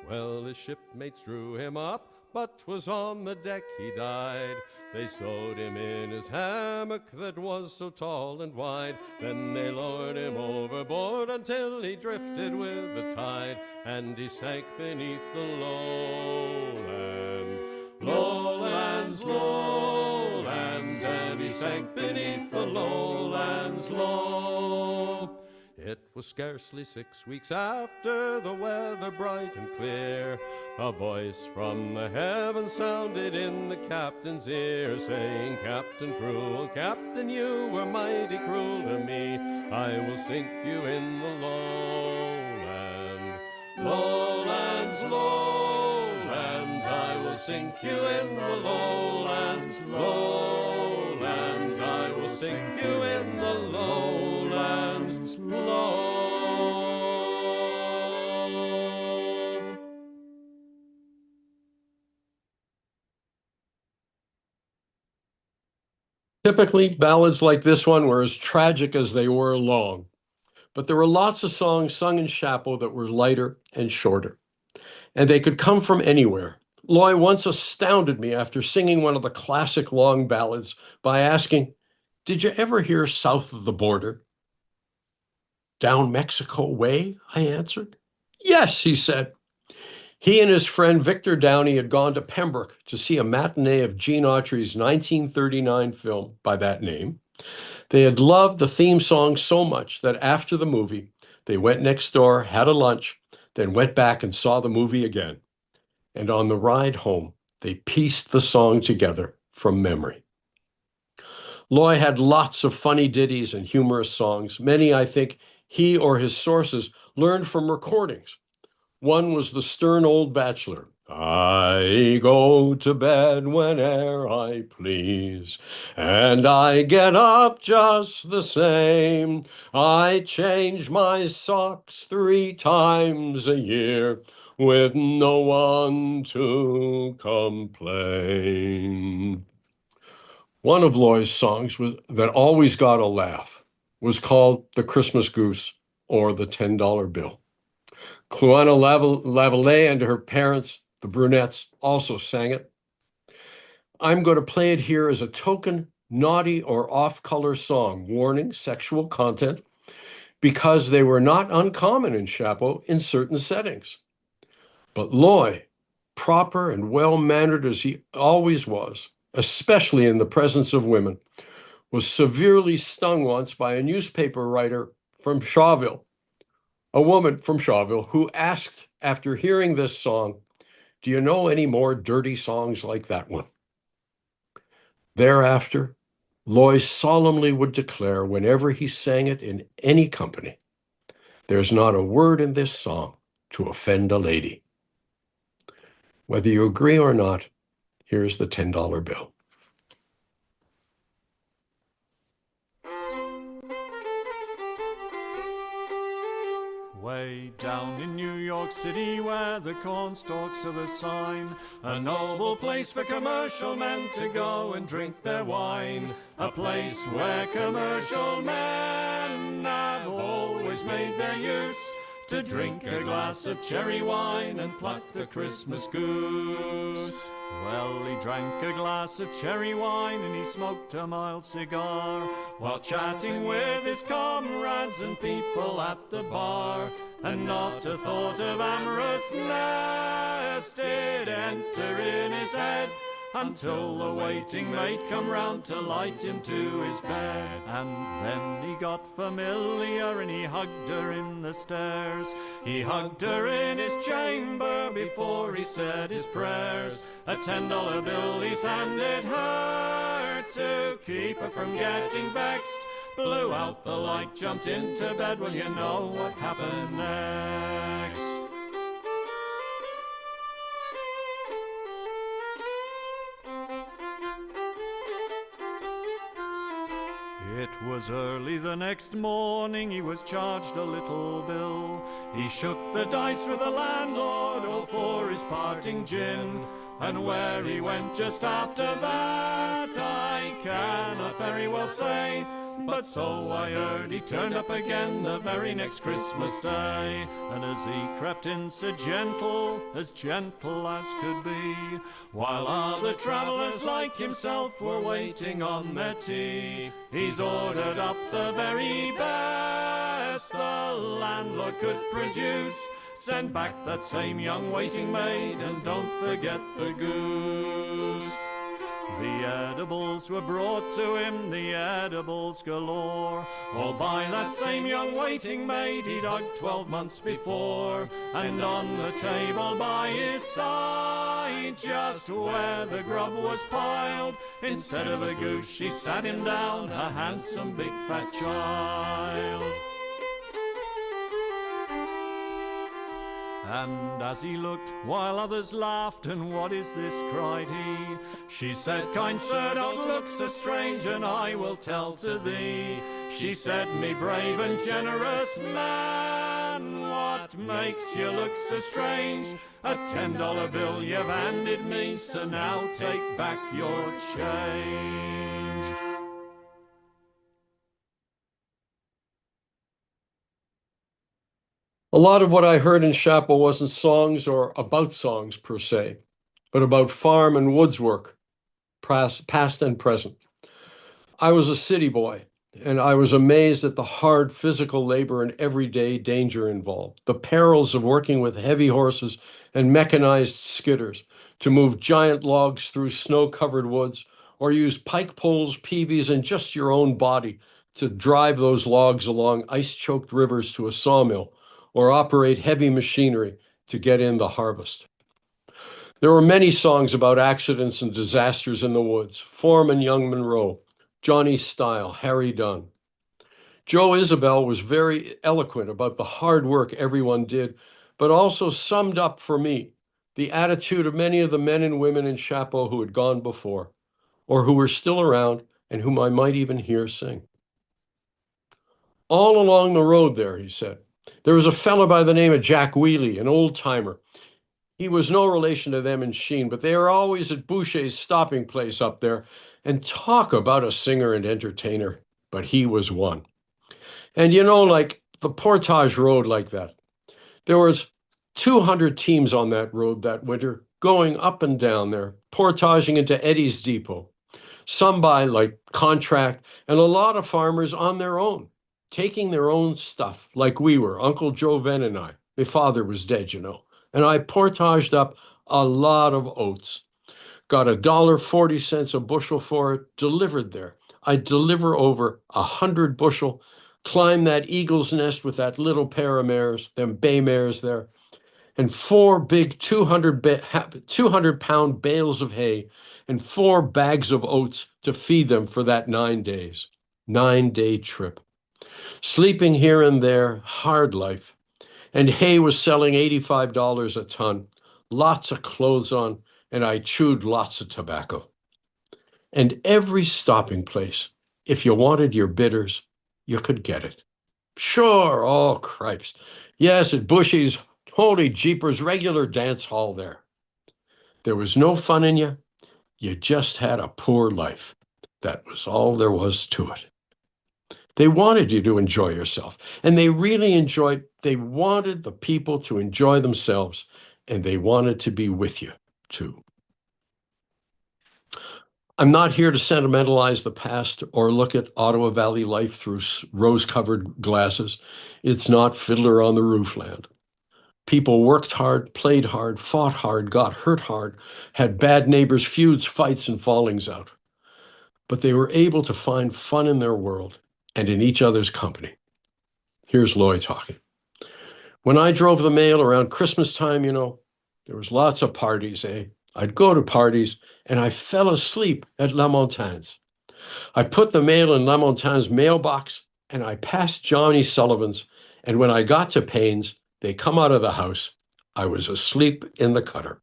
Speaker 3: Well, his shipmates drew him up, but 'twas on the deck he died. They sewed him in his hammock that was so tall and wide. Then they lowered him overboard until he drifted with the tide, and he sank beneath the lowland. Lowlands, lowlands, and he sank beneath the lowlands, low. It was scarcely 6 weeks after, the weather bright and clear. A voice from the heavens sounded in the captain's ear, saying, Captain cruel, Captain, you were mighty cruel to me. I will sink you in the lowland. Lowlands, lowlands, I will sink you in the lowlands. Lowlands, I will sink you in the lowlands. Low.
Speaker 2: Typically, ballads like this one were as tragic as they were long, but there were lots of songs sung in Chapeau that were lighter and shorter, and they could come from anywhere. Loy once astounded me after singing one of the classic long ballads by asking, Did you ever hear South of the Border? Down Mexico way, I answered. Yes, he said. He and his friend Victor Downey had gone to Pembroke to see a matinee of Gene Autry's 1939 film by that name. They had loved the theme song so much that after the movie, they went next door, had a lunch, then went back and saw the movie again. And on the ride home, they pieced the song together from memory. Loy had lots of funny ditties and humorous songs. Many, I think, he or his sources learned from recordings. One was The Stern Old Bachelor, I go to bed whene'er I please, and I get up just the same. I change my socks 3 times a year, with no one to complain. One of Loy's songs that always got a laugh was called The Christmas Goose or The $10 Bill. Cluana Lavallee and her parents, the Brunettes, also sang it. I'm going to play it here as a token, naughty or off-color song, warning sexual content, because they were not uncommon in Chapeau in certain settings. But Loy, proper and well-mannered as he always was, especially in the presence of women, was severely stung once by a newspaper writer from Shawville, a woman from Shawville who asked after hearing this song, "Do you know any more dirty songs like that one?" Thereafter, Loy solemnly would declare whenever he sang it in any company, "There's not a word in this song to offend a lady." Whether you agree or not, here's the $10 bill.
Speaker 4: Way down in New York City where the cornstalks are the sign, a noble place for commercial men to go and drink their wine. A place where commercial men have always made their use to drink a glass of cherry wine and pluck the Christmas goose. Well, he drank a glass of cherry wine and he smoked a mild cigar while chatting with his comrades and people at the bar. And not a thought of amorousness did enter in his head until the waiting maid come round to light him to his bed. And then he got familiar and he hugged her in the stairs. He hugged her in his chamber before he said his prayers. A $10 bill he's handed her to keep her from getting vexed. Blew out the light, jumped into bed. Well, you know what happened next. It was early the next morning, he was charged a little bill. He shook the dice with the landlord all for his parting gin. And where he went just after that I cannot very well say, but so I heard he turned up again the very next Christmas day. And as he crept in so gentle as could be, while other travellers like himself were waiting on their tea, he's ordered up the very best the landlord could produce. Send back that same young waiting maid and don't forget the goose. The edibles were brought to him, the edibles galore, all by that same young waiting maid he'd hugged 12 months before. And on the table by his side, just where the grub was piled, instead of a goose she sat him down, a handsome big fat child. And as he looked, while others laughed, "And what is this?" cried he. She said, "Kind sir, don't look so strange, and I will tell to thee." She said, "Me brave and generous man, what makes you look so strange? A $10 bill you've handed me, so now take back your change."
Speaker 2: A lot of what I heard in Chapeau wasn't songs or about songs per se, but about farm and woods work, past and present. I was a city boy, and I was amazed at the hard physical labor and everyday danger involved, the perils of working with heavy horses and mechanized skidders to move giant logs through snow-covered woods, or use pike poles, peavies, and just your own body to drive those logs along ice-choked rivers to a sawmill, or operate heavy machinery to get in the harvest. There were many songs about accidents and disasters in the woods: Foreman Young Monroe, Johnny Style, Harry Dunn. Joe Isabel was very eloquent about the hard work everyone did, but also summed up for me the attitude of many of the men and women in Chapeau who had gone before, or who were still around and whom I might even hear sing. All along the road there, he said, there was a fellow by the name of Jack Wheely, an old-timer. He was no relation to them in Sheen, but they were always at Boucher's stopping place up there, and talk about a singer and entertainer, but he was one. And you know, like the Portage Road like that, there was 200 teams on that road that winter going up and down there, portaging into Eddie's Depot, some by like contract, and a lot of farmers on their own, taking their own stuff like we were, Uncle Joe Venn and I. My father was dead, you know, and I portaged up a lot of oats. Got $1.40 a bushel for it, delivered there. I deliver over 100 bushel, climb that eagle's nest with that little pair of mares, them bay mares there, and 4 big 200-pound bales of hay and 4 bags of oats to feed them for that 9 days. 9-day trip. Sleeping here and there, hard life. And hay was selling $85 a ton, lots of clothes on, and I chewed lots of tobacco. And every stopping place, if you wanted your bitters, you could get it. Sure, oh cripes. Yes, at Bushy's, holy jeepers, regular dance hall there. There was no fun in you. You just had a poor life. That was all there was to it. They wanted you to enjoy yourself, and they really they wanted the people to enjoy themselves, and they wanted to be with you, too. I'm not here to sentimentalize the past or look at Ottawa Valley life through rose-covered glasses. It's not Fiddler on the Roofland. People worked hard, played hard, fought hard, got hurt hard, had bad neighbors, feuds, fights, and fallings out. But they were able to find fun in their world and in each other's company. Here's Loy talking. When I drove the mail around Christmas time, you know, there was lots of parties, eh? I'd go to parties, and I fell asleep at La Montagne's. I put the mail in La Montagne's mailbox, and I passed Johnny Sullivan's, and when I got to Payne's, they come out of the house. I was asleep in the cutter.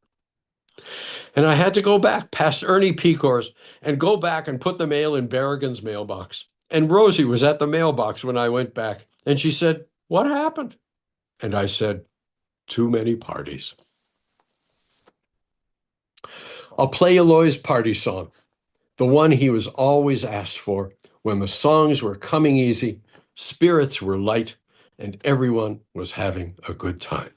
Speaker 2: And I had to go back past Ernie Pecor's and go back and put the mail in Berrigan's mailbox. And Rosie was at the mailbox when I went back, and she said, "What happened?" And I said, "Too many parties." I'll play Eloy's party song, the one he was always asked for when the songs were coming easy, spirits were light, and everyone was having a good time.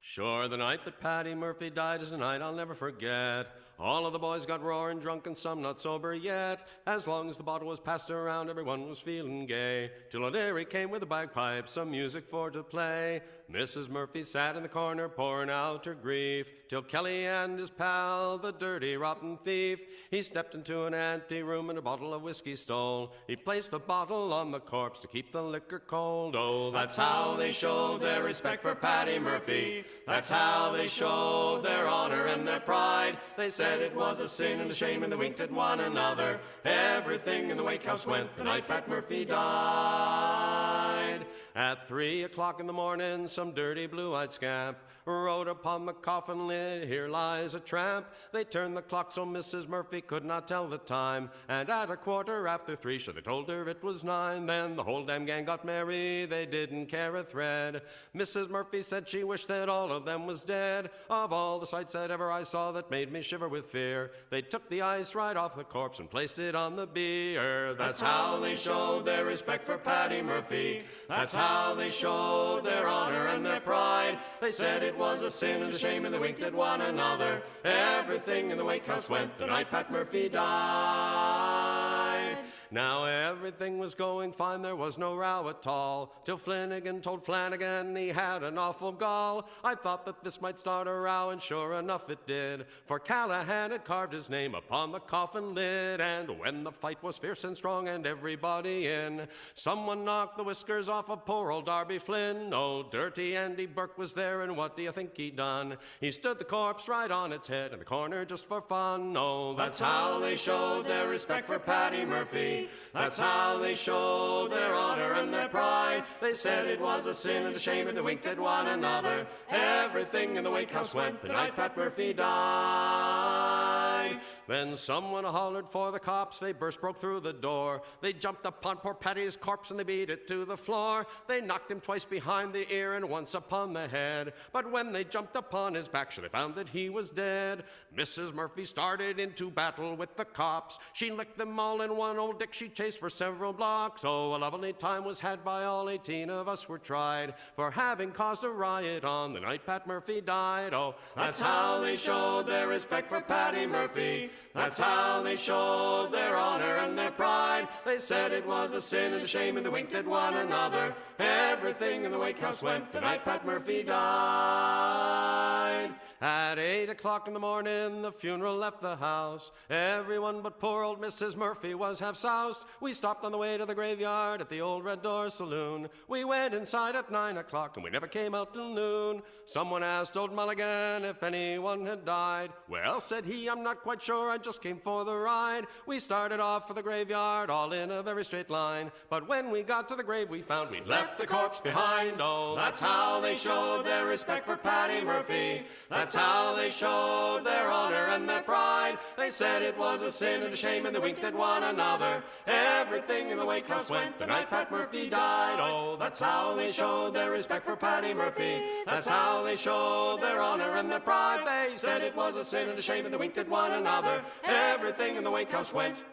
Speaker 3: Sure, the night that Paddy Murphy died is a night I'll never forget. All of the boys got roaring drunk and some not sober yet. As long as the bottle was passed around, everyone was feeling gay. Till O'Leary came with a bagpipe, some music for to play. Mrs. Murphy sat in the corner pouring out her grief. Till Kelly and his pal, the dirty rotten thief, he stepped into an ante-room and a bottle of whiskey stole. He placed the bottle on the corpse to keep the liquor cold. Oh, that's how they showed their respect for Paddy Murphy. That's how they showed their honor and their pride. They said it was a sin and a shame, and they winked at one another. Everything in the wake house went the night Pat Murphy died. At 3 o'clock in the morning, some dirty blue-eyed scamp wrote upon the coffin lid, "Here lies a tramp." They turned the clock so Mrs. Murphy could not tell the time, and at 3:15, sure they told her it was 9. Then the whole damn gang got merry, they didn't care a thread. Mrs. Murphy said she wished that all of them was dead. Of all the sights that ever I saw that made me shiver with fear, they took the ice right off the corpse and placed it on the bier. That's how they showed their respect for Paddy Murphy. That's how they showed their honor and their pride. They said it was a sin and a shame, and they winked at one another. Everything in the wake house went the night Pat Murphy died. Now everything was going fine, there was no row at all, till Flanagan told Flanagan he had an awful gall. I thought that this might start a row, and sure enough it did, for Callahan had carved his name upon the coffin lid. And when the fight was fierce and strong and everybody in, someone knocked the whiskers off of poor old Darby Flynn. Oh, dirty Andy Burke was there, and what do you think he done? He stood the corpse right on its head in the corner just for fun. Oh, that's how they showed their respect for Paddy Murphy. Murphy. That's how they showed their honor and their pride. They said it was a sin and a shame, and they winked at one another. Everything in the wake house went the night Pat Murphy died. Then someone hollered for the cops. They broke through the door. They jumped upon poor Patty's corpse and they beat it to the floor. They knocked him twice behind the ear and once upon the head. But when they jumped upon his back, they found that he was dead. Mrs. Murphy started into battle with the cops. She licked them all in one old dick. She chased for several blocks. Oh, a lovely time was had by all 18 of us were tried for having caused a riot on the night Pat Murphy died. Oh, that's how they showed their respect for Patty Murphy. That's how they showed their honor and their pride. They said it was a sin and a shame, and they winked at one another. Everything in the wake house went the night Pat Murphy died. At 8 o'clock in the morning, the funeral left the house. Everyone but poor old Mrs. Murphy was half soused. We stopped on the way to the graveyard at the old Red Door Saloon. We went inside at 9 o'clock, and we never came out till noon. Someone asked old Mulligan if anyone had died. Well, said he, I'm not quite sure, I just came for the ride. We started off for the graveyard, all in a very straight line. But when we got to the grave, we found we'd left the corpse behind. Oh, that's how they showed their respect for Patty Murphy. That's how they showed their honor and their pride. They said it was a sin and a shame, and they winked at one another. Everything in the wake house went the night Pat Murphy died. Oh, that's how they showed their respect for Patty Murphy. That's how they showed their honor and their pride. They said it was a sin and a shame, and they winked at one another. Everything in the wake house went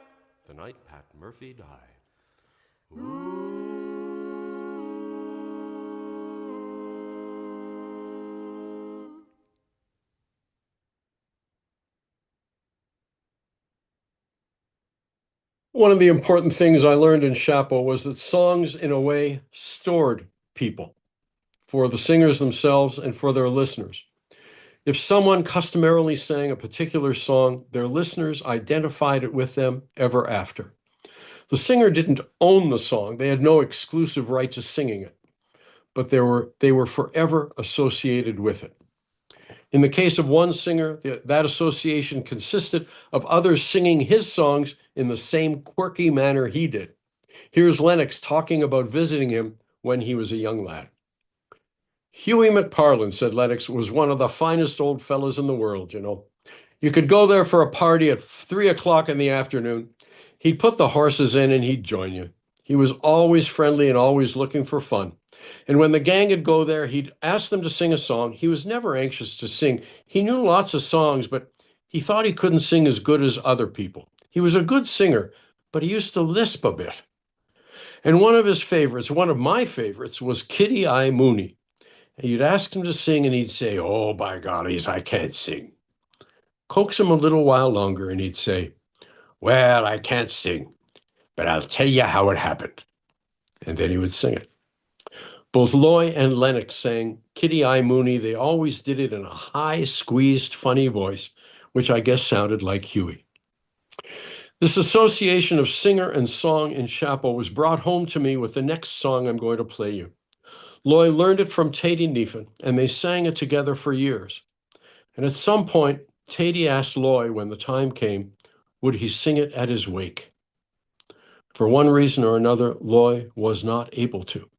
Speaker 3: the night Pat Murphy died. Ooh.
Speaker 2: One of the important things I learned in Chapeau was that songs, in a way, stored people for the singers themselves and for their listeners. If someone customarily sang a particular song, their listeners identified it with them ever after. The singer didn't own the song. They had no exclusive right to singing it, but they were forever associated with it. In the case of one singer, that association consisted of others singing his songs in the same quirky manner he did. Here's Lennox talking about visiting him when he was a young lad. Hughie McParlin, said Lennox, was one of the finest old fellows in the world, you know. You could go there for a party at 3 o'clock in the afternoon. He'd put the horses in and he'd join you. He was always friendly and always looking for fun. And when the gang would go there, he'd ask them to sing a song. He was never anxious to sing. He knew lots of songs, but he thought he couldn't sing as good as other people. He was a good singer, but he used to lisp a bit. And one of his favorites, one of my favorites, was Kitty I Mooney. And you'd ask him to sing, and he'd say, oh, by gollies, I can't sing. Coax him a little while longer, and he'd say, well, I can't sing, but I'll tell you how it happened. And then he would sing it. Both Loy and Lennox sang Kitty I Mooney. They always did it in a high, squeezed, funny voice, which I guess sounded like Huey. This association of singer and song in Chapeau was brought home to me with the next song I'm going to play you. Loy learned it from Teddy Neefin, and they sang it together for years. And at some point, Teddy asked Loy when the time came, would he sing it at his wake? For one reason or another, Loy was not able to.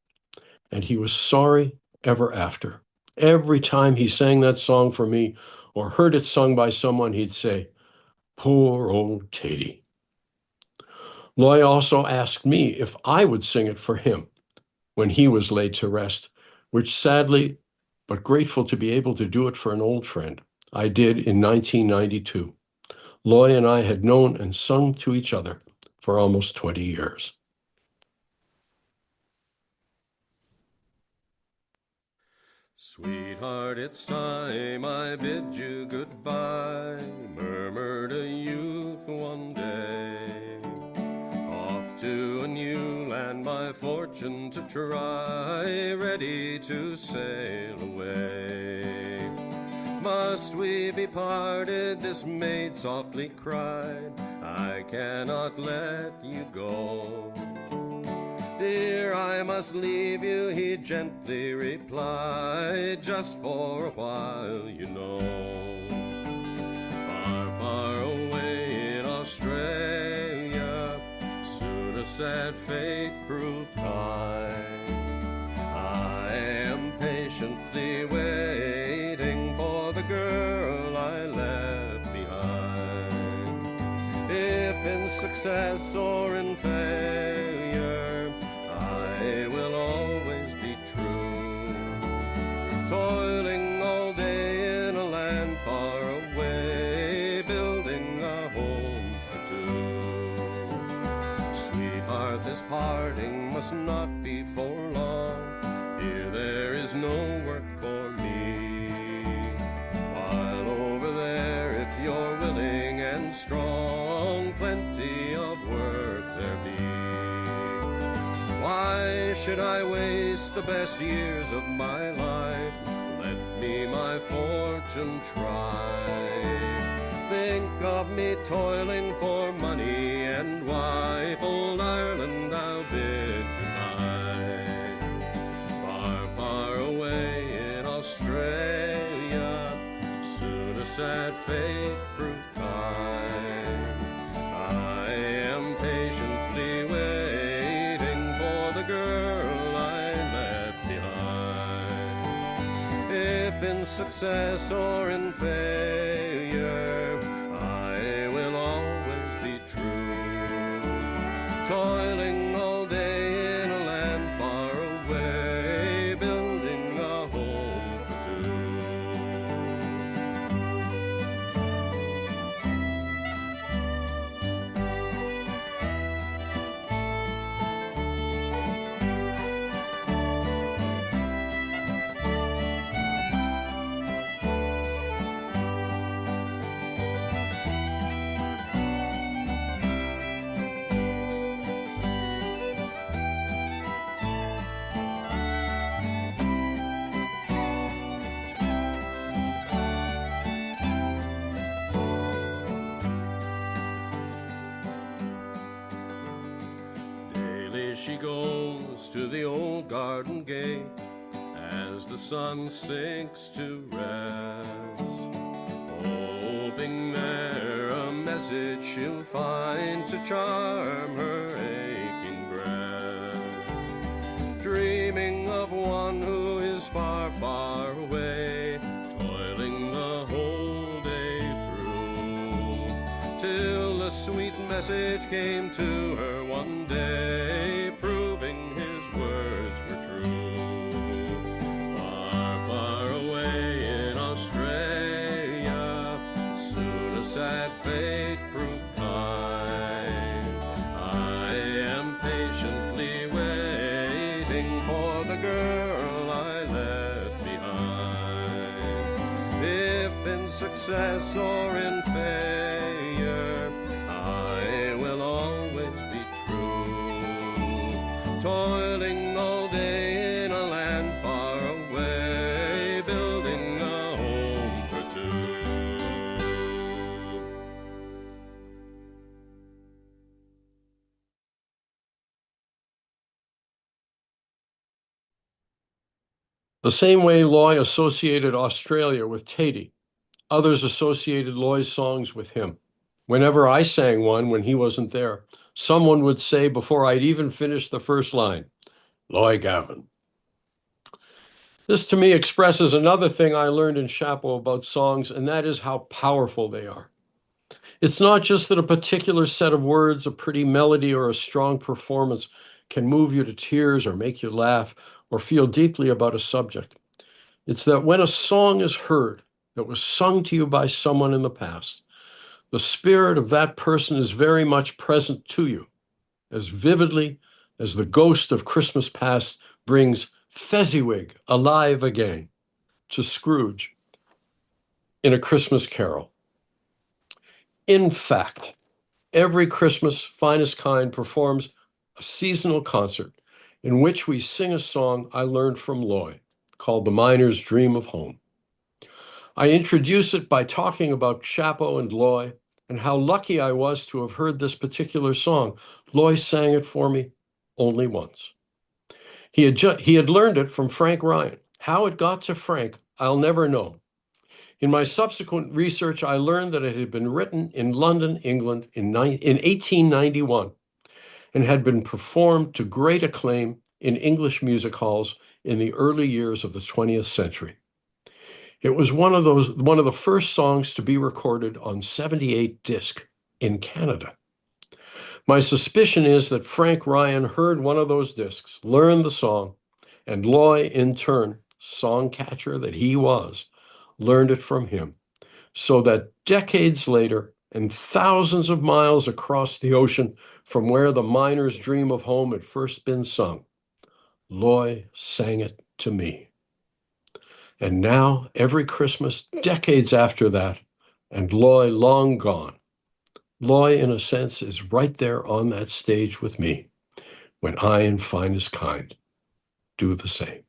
Speaker 2: And he was sorry ever after. Every time he sang that song for me or heard it sung by someone, he'd say, poor old Teddy. Loy also asked me if I would sing it for him when he was laid to rest, which sadly, but grateful to be able to do it for an old friend, I did in 1992. Loy and I had known and sung to each other for almost 20 years.
Speaker 3: Sweetheart, it's time I bid you goodbye, murmured a youth one day. Off to a new land, my fortune to try, ready to sail away. Must we be parted? This maid softly cried, I cannot let you go. Dear, I must leave you, he gently replied, just for a while, you know. Far, far away in Australia, soon sad fate proved kind. I am patiently waiting for the girl I left behind. If in success or in failure, I will always be true, toiling all day in a land far away, building a home for two. Sweetheart, this parting must not be for long. Here there is no work for me, while over there, if you're willing and strong, plenty of work there be. Why should I waste the best years of my life? Let me my fortune try. Think of me toiling for money and wife, old Ireland I'll bid goodbye. Far, far away in Australia, soon a sad fate proved kind. I am patiently waiting for the girl I left behind. If in success or in failure, I will always be true, toiling all day in a land far away, building a home for two. Daily she goes to the old garden gate as the sun sinks to rest, hoping there a message she'll find to charm her aching breast. Dreaming of one who is far, far away, toiling the whole day through, till a sweet message came to her one day, proving his words were true. Far, far away in Australia, soon a sad fate proved kind. I am patiently waiting for the girl I left behind. If in success or in failure, I will always be true, toiling all day in a land far away, building a home for two.
Speaker 2: The same way Loy associated Australia with Tatey, others associated Loy's songs with him. Whenever I sang one when he wasn't there, someone would say before I'd even finished the first line, "Loy Gavin." This to me expresses another thing I learned in Chapeau about songs, and that is how powerful they are. It's not just that a particular set of words, a pretty melody, or a strong performance can move you to tears or make you laugh or feel deeply about a subject. It's that when a song is heard that was sung to you by someone in the past, the spirit of that person is very much present to you, as vividly as the ghost of Christmas past brings Fezziwig alive again to Scrooge in A Christmas Carol. In fact, every Christmas, Finest Kind performs a seasonal concert in which we sing a song I learned from Loy called The Miner's Dream of Home. I introduce it by talking about Chapeau and Loy and how lucky I was to have heard this particular song. Loy sang it for me only once. He had learned it from Frank Ryan. How it got to Frank, I'll never know. In my subsequent research, I learned that it had been written in London, England in 1891, and had been performed to great acclaim in English music halls in the early years of the 20th century. It was one of the first songs to be recorded on 78 disc in Canada. My suspicion is that Frank Ryan heard one of those discs, learned the song, and Loy, in turn, song catcher that he was, learned it from him, so that decades later, and thousands of miles across the ocean from where the miner's dream of home had first been sung, Loy sang it to me. And now, every Christmas, decades after that, and Loy long gone, Loy, in a sense, is right there on that stage with me when I, in finest kind, do the same.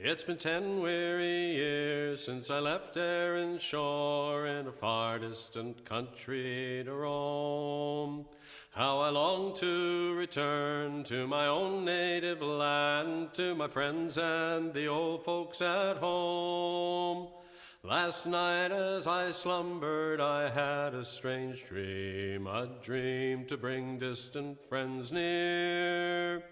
Speaker 3: It's been 10 weary years since I left Erin shore in a far distant country to roam. How I long to return to my own native land, to my friends and the old folks at home. Last night as I slumbered I had a strange dream, a dream to bring distant friends near.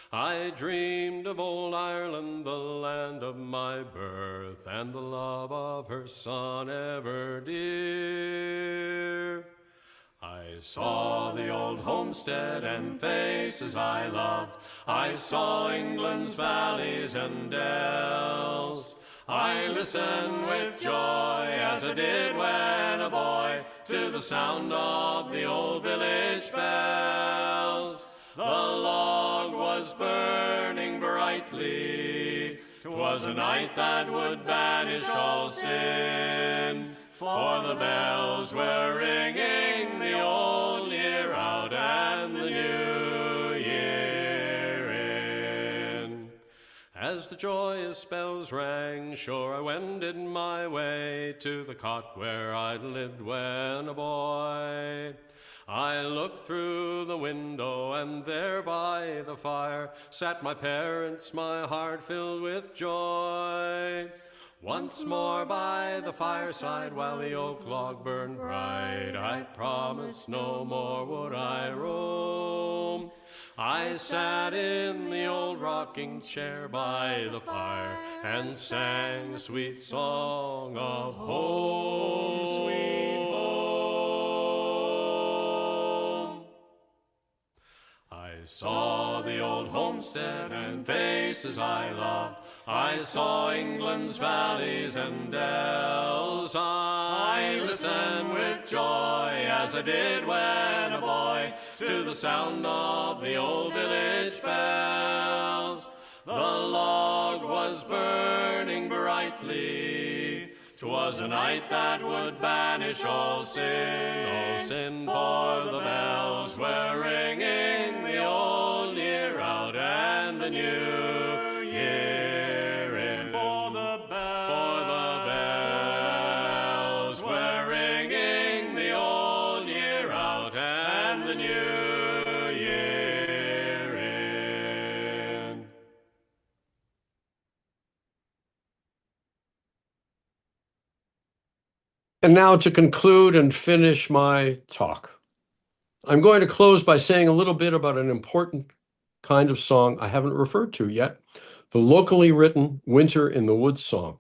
Speaker 3: I dreamed of old Ireland, the land of my birth, and the love of her son ever dear. I saw the old homestead and faces I loved. I saw England's valleys and dells. I listened with joy, as I did when a boy, to the sound of the old village bells. The log was burning brightly. 'Twas a night that would banish all sin, for the bells were ringing the old year out and the new year in. As the joyous bells rang, sure I wended my way to the cot where I'd lived when a boy. I looked through the window, and there by the fire sat my parents, my heart filled with joy. Once more by the fireside, while the oak log burned bright, I promised no more would I roam. I sat in the old rocking chair by the fire and sang a sweet song of home, sweet home. I saw the old homestead and faces I loved. I saw England's valleys and dells. I listened with joy, as I did when a boy, to the sound of the old village bells. The log was burning brightly. 'Twas a night that would banish all sin, for the bells were ringing the old year out and the new year in. For the bells were ringing the old year out and the new year in.
Speaker 2: And now to conclude and finish my talk, I'm going to close by saying a little bit about an important kind of song I haven't referred to yet, the locally written Winter in the Woods song.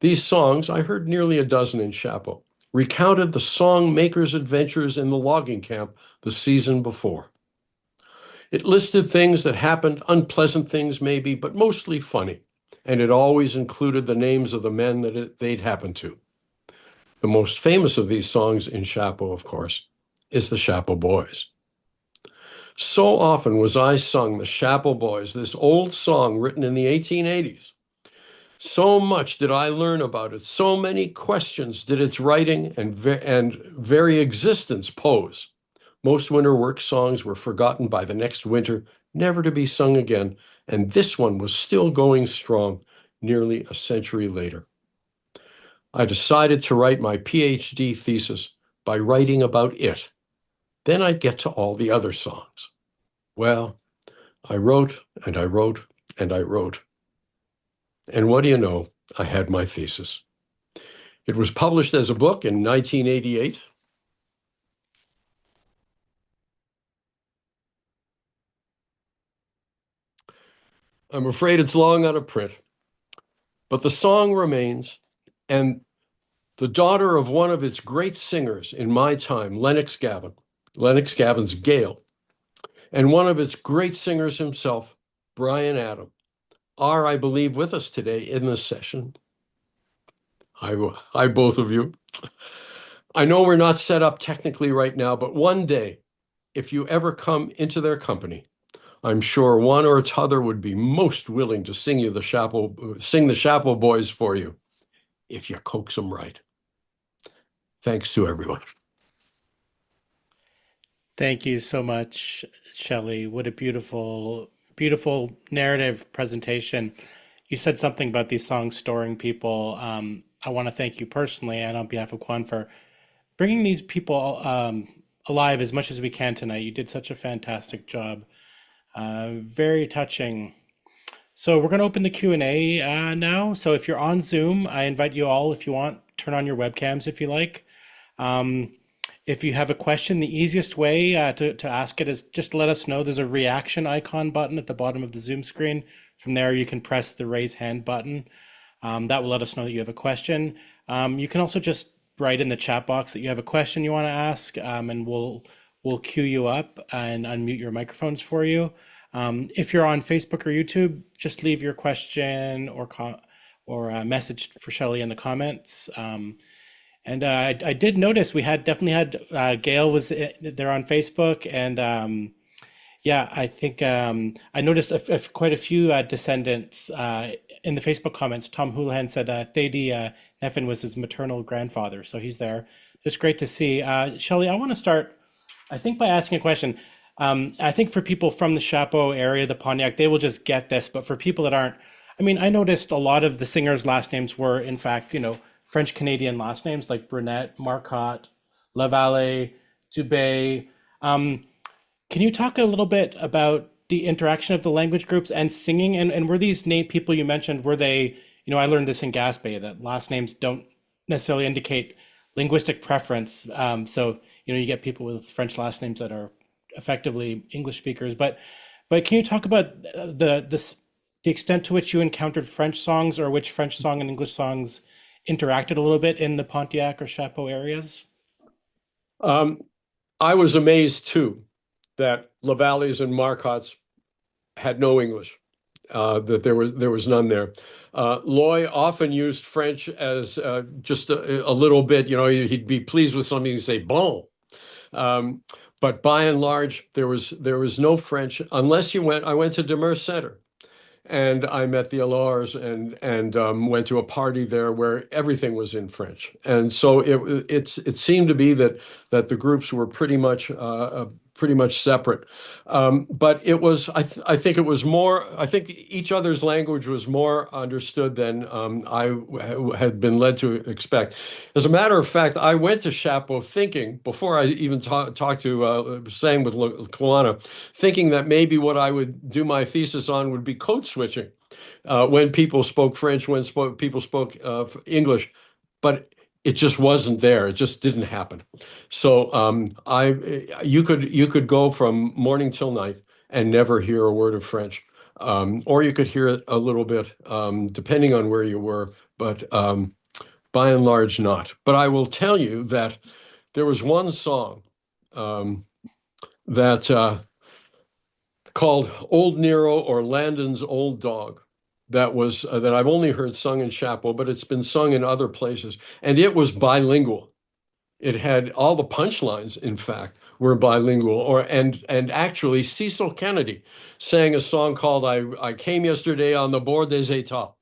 Speaker 2: These songs, I heard nearly a dozen in Chapeau, recounted the song maker's adventures in the logging camp the season before. It listed things that happened, unpleasant things maybe, but mostly funny, and it always included the names of the men that they'd happened to. The most famous of these songs in Chapeau, of course, is the Chapeau Boys. So often was I sung the Chapeau Boys, this old song written in the 1880s. So much did I learn about it. So many questions did its writing and very existence pose. Most winter work songs were forgotten by the next winter, never to be sung again, and this one was still going strong nearly a century later. I decided to write my PhD thesis by writing about it. Then I'd get to all the other songs. Well, I wrote and I wrote and I wrote. And what do you know? I had my thesis. It was published as a book in 1988. I'm afraid it's long out of print, but the song remains. And the daughter of one of its great singers in my time, Lennox Gavin's Gale, and one of its great singers himself, Brian Adam, are, I believe, with us today in this session. Hi, both of you. I know we're not set up technically right now, but one day, if you ever come into their company, I'm sure one or t'other would be most willing to sing the Chapeau Boys for you, if you coax them right. Thanks to everyone.
Speaker 1: Thank you so much, Shelley. What a beautiful, beautiful narrative presentation. You said something about these songs storing people. I want to thank you personally and on behalf of Kwan for bringing these people alive as much as we can tonight. You did such a fantastic job. Very touching. So we're going to open the Q&A now. So if you're on Zoom, I invite you all, if you want, turn on your webcams if you like. If you have a question, the easiest way to ask it is just let us know. There's a reaction icon button at the bottom of the Zoom screen. From there, you can press the raise hand button. That will let us know that you have a question. You can also just write in the chat box that you have a question you want to ask, and we'll queue you up and unmute your microphones for you. If you're on Facebook or YouTube, just leave your question or a message for Shelley in the comments. And I did notice we definitely had Gail was there on Facebook, and yeah, I think I noticed quite a few descendants in the Facebook comments. Tom Houlihan said Thady Neffin was his maternal grandfather, so he's there. Just great to see. Shelley, I want to start, I think, by asking a question. I think for people from the Chapeau area, the Pontiac, they will just get this, but for people that aren't, I mean, I noticed a lot of the singers' last names were, in fact, French Canadian last names like Burnett, Marcotte, Lavallee, Dubé. Can you talk a little bit about the interaction of the language groups and singing? And were these name people you mentioned, were they, I learned this in Gaspé, that last names don't necessarily indicate linguistic preference. So, you get people with French last names that are effectively English speakers. But can you talk about the extent to which you encountered French songs, or which French song and English songs interacted a little bit in the Pontiac or Chapeau areas?
Speaker 2: I was amazed too that Lavallees and Marcottes had no English, that there was none there. Loy often used French as just a little bit, he'd be pleased with something and say bon. But by and large, there was no French unless I went to Demers Center. And I met the Allars and went to a party there where everything was in French. And so it seemed to be that the groups were pretty much separate. But it was, I think it was more, I think each other's language was more understood than I had been led to expect. As a matter of fact, I went to Chapeau thinking, before I even sang with Kluana, thinking that maybe what I would do my thesis on would be code switching when people spoke French, when people spoke English. But it just wasn't there. It just didn't happen. So you could go from morning till night and never hear a word of French, or you could hear it a little bit, depending on where you were, but by and large not. But I will tell you that there was one song that called Old Nero or Landon's Old Dog, that I've only heard sung in Chapeau, but it's been sung in other places, and it was bilingual. It had all the punchlines, in fact, were bilingual. And actually, Cecil Kennedy sang a song called "I Came Yesterday on the Bord des Etats,"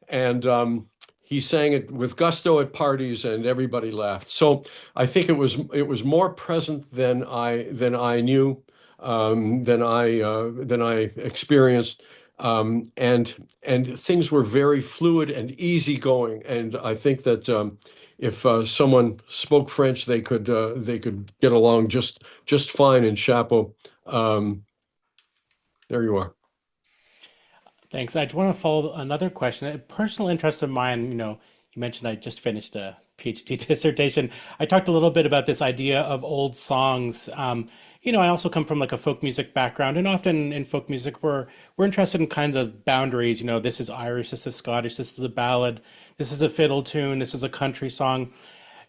Speaker 2: and he sang it with gusto at parties, and everybody laughed. So I think it was more present than I knew, than I experienced. And things were very fluid and easygoing. And I think that if someone spoke French, they could get along just fine in Chapeau. There you are.
Speaker 1: Thanks. I want to follow another question. A personal interest of mine, you mentioned I just finished a PhD dissertation. I talked a little bit about this idea of old songs. I also come from like a folk music background, and often in folk music, we're interested in kinds of boundaries. This is Irish, this is Scottish, this is a ballad, this is a fiddle tune, this is a country song.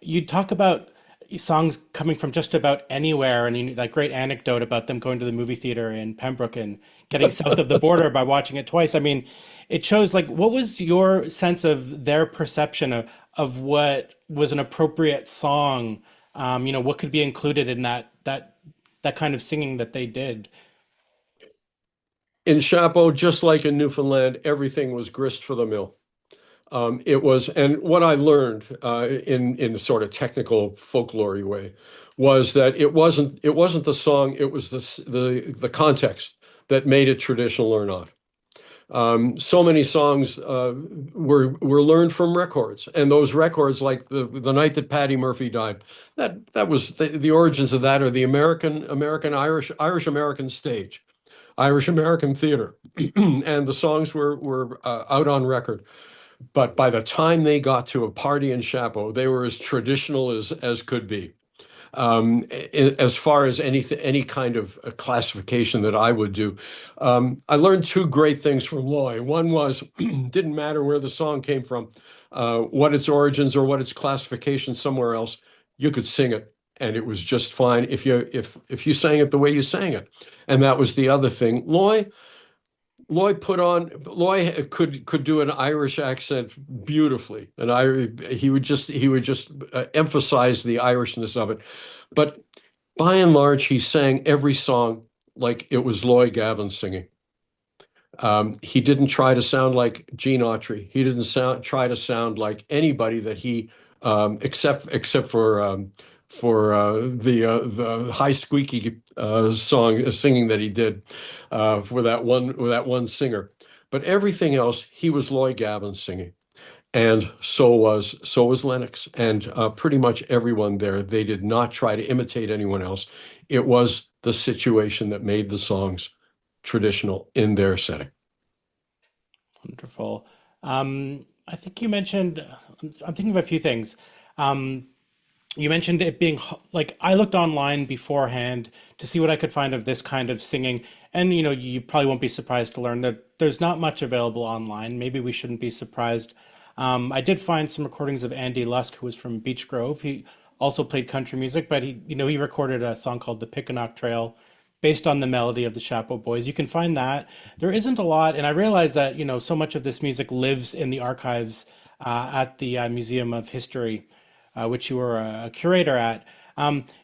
Speaker 1: You talk about songs coming from just about anywhere, and that great anecdote about them going to the movie theater in Pembroke and getting south of the border by watching it twice. I mean, it shows like what was your sense of their perception of what was an appropriate song? What could be included in that kind of singing that they did.
Speaker 2: In Chapeau, just like in Newfoundland, everything was grist for the mill. It was, and what I learned in a sort of technical folklore way was that it wasn't the song, it was the context that made it traditional or not. So many songs were learned from records, and those records, like the night that Paddy Murphy died, that was the origins of that, or the American Irish American stage, Irish American theater, and the songs were out on record. But by the time they got to a party in Chapeau, they were as traditional as could be. As far as any kind of classification that I would do, I learned two great things from Loy. One was didn't matter where the song came from, what its origins or what its classification somewhere else, you could sing it, and it was just fine if you sang it the way you sang it. And that was the other thing. Loy could do an Irish accent beautifully, and he would just emphasize the Irishness of it. But by and large, he sang every song like it was Loy Gavin singing. He didn't try to sound like Gene Autry. He didn't try to sound like anybody that he except for the high squeaky singing that he did for that one singer. But everything else, he was Loy Gavin singing, and so was Lennox, and pretty much everyone there. They did not try to imitate anyone else. It was the situation that made the songs traditional in their setting.
Speaker 1: Wonderful. I think you mentioned, I'm thinking of a few things. You mentioned it being like I looked online beforehand to see what I could find of this kind of singing. And you probably won't be surprised to learn that there's not much available online. Maybe we shouldn't be surprised. I did find some recordings of Andy Lusk, who was from Beech Grove. He also played country music, but he recorded a song called The Pickenock Trail based on the melody of the Chapeau Boys. You can find that. There isn't a lot, and I realize that so much of this music lives in the archives at the Museum of History, which you were a curator at.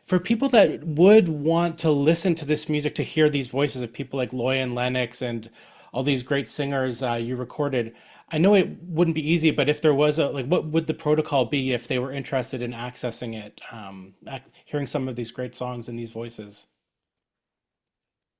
Speaker 1: For people that would want to listen to this music, to hear these voices of people like Loy and Lennox and all these great singers you recorded, I know it wouldn't be easy, but if there was what would the protocol be if they were interested in accessing it, hearing some of these great songs and these voices?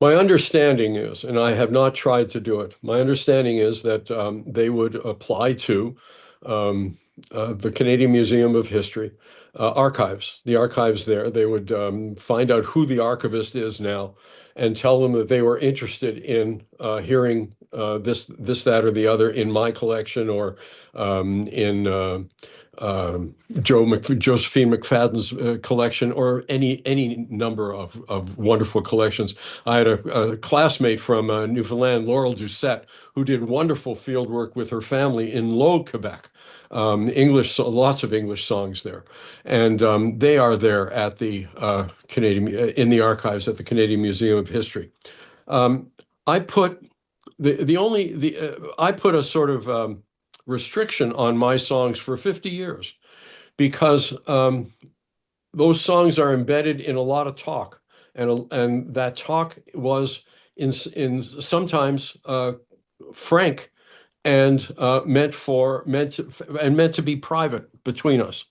Speaker 2: My understanding is, and I have not tried to do it, my understanding is that they would apply to the Canadian Museum of History archives, the archives there. They would find out who the archivist is now and tell them that they were interested in hearing this, that, or the other in my collection, or in Josephine McFadden's collection, or any number of wonderful collections. I had a classmate from Newfoundland, Laurel Doucette, who did wonderful field work with her family in Low, Quebec. English, lots of English songs there, and they are there at the in the archives at the Canadian Museum of History. I put I put a sort of restriction on my songs for 50 years because those songs are embedded in a lot of talk, and that talk was in sometimes frank and meant to be private between us.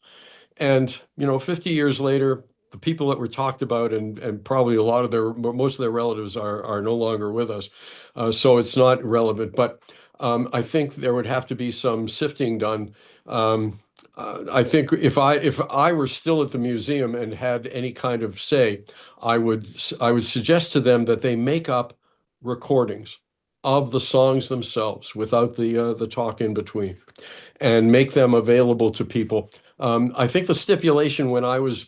Speaker 2: And 50 years later, the people that were talked about, and probably most of their relatives are no longer with us, so it's not relevant. But I think there would have to be some sifting done. I think if I were still at the museum and had any kind of say, I would suggest to them that they make up recordings of the songs themselves without the talk in between, and make them available to people. I think the stipulation when I was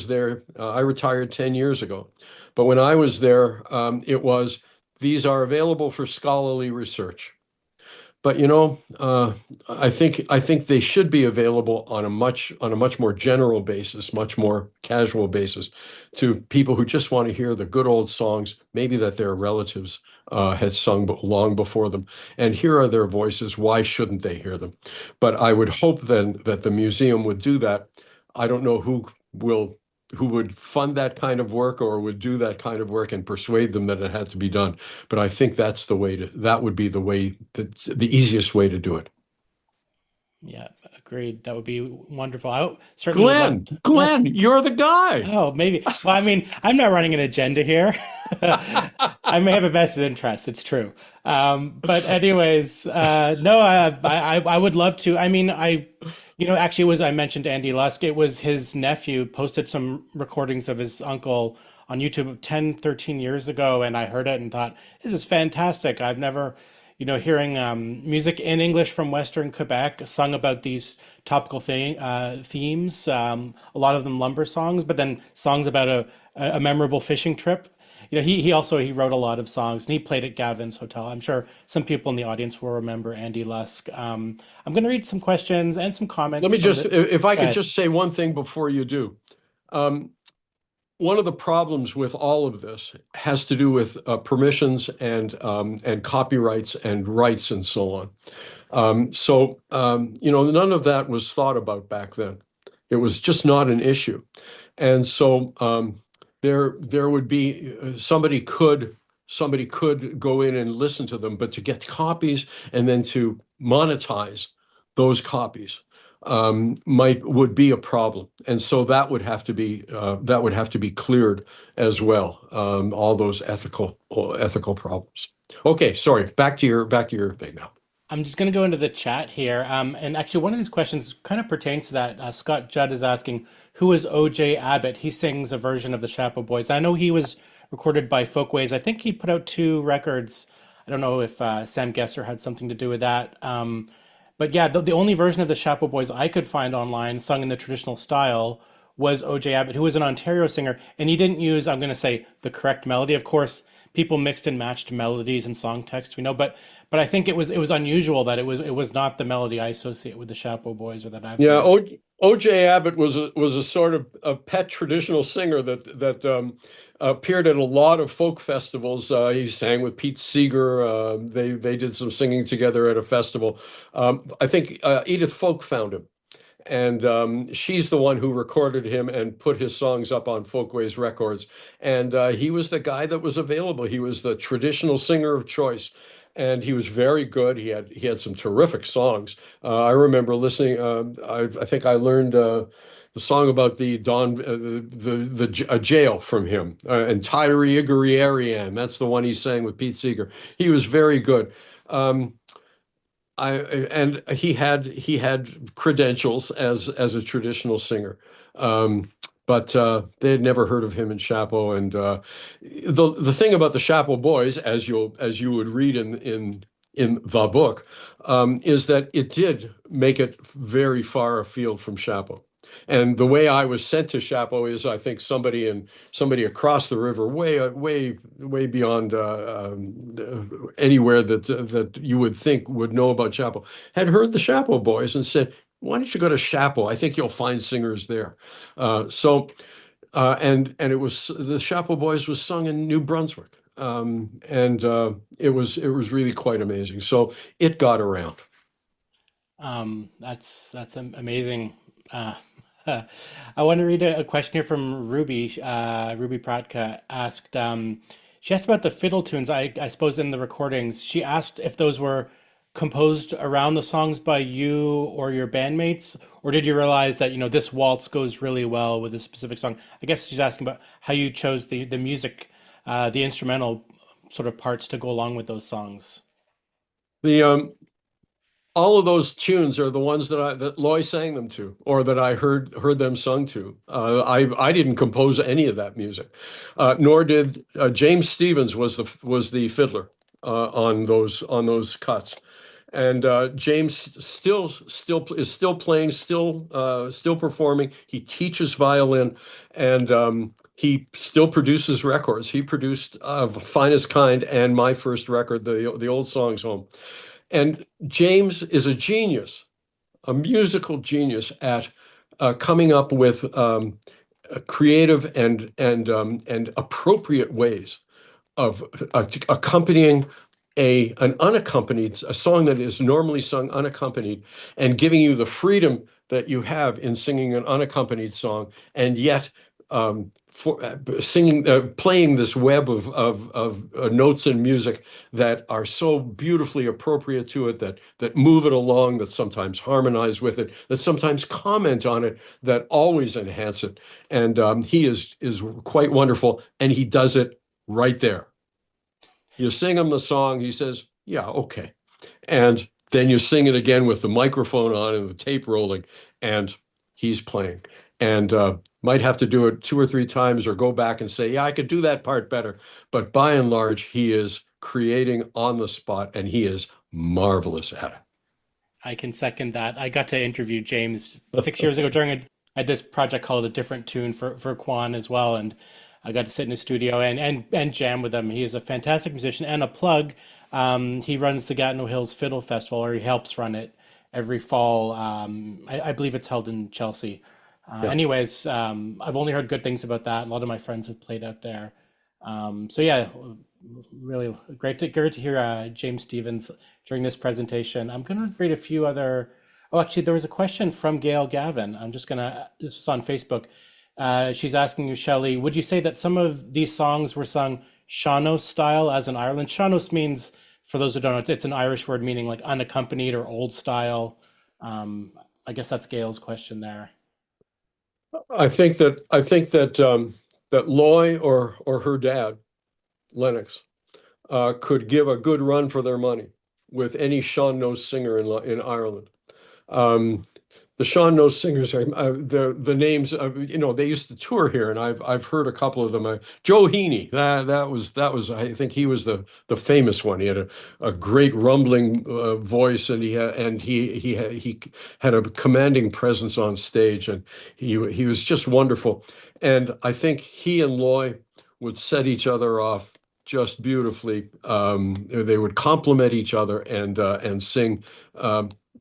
Speaker 2: there, I retired 10 years ago, but when I was there, it was these are available for scholarly research. But I think they should be available on a much more general basis, much more casual basis, to people who just want to hear the good old songs, maybe that their relatives had sung long before them. And here are their voices. Why shouldn't they hear them? But I would hope then that the museum would do that. I don't know who would fund that kind of work or would do that kind of work and persuade them that it had to be done. But I think that would be the easiest way to do it.
Speaker 1: Yeah, agreed. That would be wonderful. I certainly would love to.
Speaker 2: Glenn,
Speaker 1: Yes.
Speaker 2: you're the guy.
Speaker 1: Oh, maybe. Well, I mean, I'm not running an agenda here. I may have a vested interest. It's true. But anyways, no, I would love to. I mean, actually, I mentioned Andy Lusk. It was his nephew posted some recordings of his uncle on YouTube 10, 13 years ago, and I heard it and thought, this is fantastic. I've never, hearing music in English from Western Quebec sung about these topical themes, a lot of them lumber songs, but then songs about a memorable fishing trip. He wrote a lot of songs and he played at Gavin's Hotel. I'm sure some people in the audience will remember Andy Lusk. I'm going to read some questions and some comments.
Speaker 2: Let me just, if I
Speaker 1: Go
Speaker 2: could
Speaker 1: ahead.
Speaker 2: just say one thing before you do. One of the problems with all of this has to do with permissions and copyrights and rights and so on. None of that was thought about back then. It was just not an issue. And so there would be somebody could go in and listen to them, but to get copies and then to monetize those copies would be a problem, and so that would have to be cleared as well. All those ethical problems. Okay, sorry. Back to your thing now.
Speaker 1: I'm just going to go into the chat here. And actually, one of these questions kind of pertains to that. Scott Judd is asking, who is O.J. Abbott? He sings a version of the Chapeau Boys. I know he was recorded by Folkways. I think he put out 2 records. I don't know if Sam Gesser had something to do with that. But yeah, the only version of the Chapeau Boys I could find online, sung in the traditional style, was O.J. Abbott, who was an Ontario singer. And he didn't use, I'm going to say, the correct melody. Of course, people mixed and matched melodies and song text, but I think it was unusual that it was not the melody I associate with the Chapeau Boys or that I've
Speaker 2: Yeah,
Speaker 1: heard.
Speaker 2: O.J. Abbott was a sort of a pet traditional singer that appeared at a lot of folk festivals. He sang with Pete Seeger. They did some singing together at a festival. I think Edith Folk found him, and she's the one who recorded him and put his songs up on Folkways Records. And he was the guy that was available. He was the traditional singer of choice. And he was very good. He had some terrific songs. I remember listening. I think I learned the song about the jail from him. And Tyree Iggery Ariane. That's the one he sang with Pete Seeger. He was very good. And he had credentials as a traditional singer. But they had never heard of him in Chapeau. And the thing about the Chapeau Boys, as you would read in the book, is that it did make it very far afield from Chapeau. And the way I was sent to Chapeau is, I think somebody across the river, way beyond anywhere that you would think would know about Chapeau, had heard the Chapeau Boys and said, why don't you go to Chapeau? I think you'll find singers there. And it was the Chapeau Boys was sung in New Brunswick, and it was really quite amazing. So it got around.
Speaker 1: That's amazing. I want to read a question here from Ruby. Ruby Pratka asked. She asked about the fiddle tunes. I suppose in the recordings, she asked if those were composed around the songs by you or your bandmates, or did you realize that this waltz goes really well with a specific song? I guess she's asking about how you chose the music, the instrumental sort of parts to go along with those songs.
Speaker 2: The all of those tunes are the ones that Loy sang them to, or that I heard them sung to. I didn't compose any of that music, nor did James Stevens was the fiddler on those cuts. And James is still playing, still performing. He teaches violin, and he still produces records. He produced Finest Kind and my first record, the Old Songs Home. And James is a genius, a musical genius at coming up with creative and appropriate ways of accompanying a song that is normally sung unaccompanied, and giving you the freedom that you have in singing an unaccompanied song, and yet playing this web of notes and music that are so beautifully appropriate to it, that move it along, that sometimes harmonize with it, that sometimes comment on it, that always enhance it. And he is quite wonderful, and he does it right there. You sing him the song, he says, yeah, okay. And then you sing it again with the microphone on and the tape rolling, and he's playing. And might have to do it 2 or 3 times or go back and say, yeah, I could do that part better. But by and large, he is creating on the spot, and he is marvelous at it.
Speaker 1: I can second that. I got to interview James 6 years ago during I had this project called A Different Tune for Kwan as well, and I got to sit in his studio and jam with him. He is a fantastic musician. And a plug, he runs the Gatineau Hills Fiddle Festival, or he helps run it every fall. I believe it's held in Chelsea.
Speaker 2: Yeah.
Speaker 1: Anyways, I've only heard good things about that. A lot of my friends have played out there. So yeah, really great to hear James Stevens during this presentation. I'm going to read a few other. Oh, actually, there was a question from Gail Gavin. This was on Facebook. She's asking you, Shelley, would you say that some of these songs were sung Sean-Nós style, as in Ireland? Sean-Nós means, for those who don't know, it's an Irish word meaning like unaccompanied or old style. I guess that's Gail's question there.
Speaker 2: I think that Loy or her dad, Lennox, could give a good run for their money with any Sean-Nós singer in Ireland. The Sean-Nós singers are the names. They used to tour here, and I've heard a couple of them. Joe Heaney, that was I think he was the famous one. He had a great rumbling voice, and he had a commanding presence on stage, and he was just wonderful. And I think he and Loy would set each other off just beautifully. They would complement each other and sing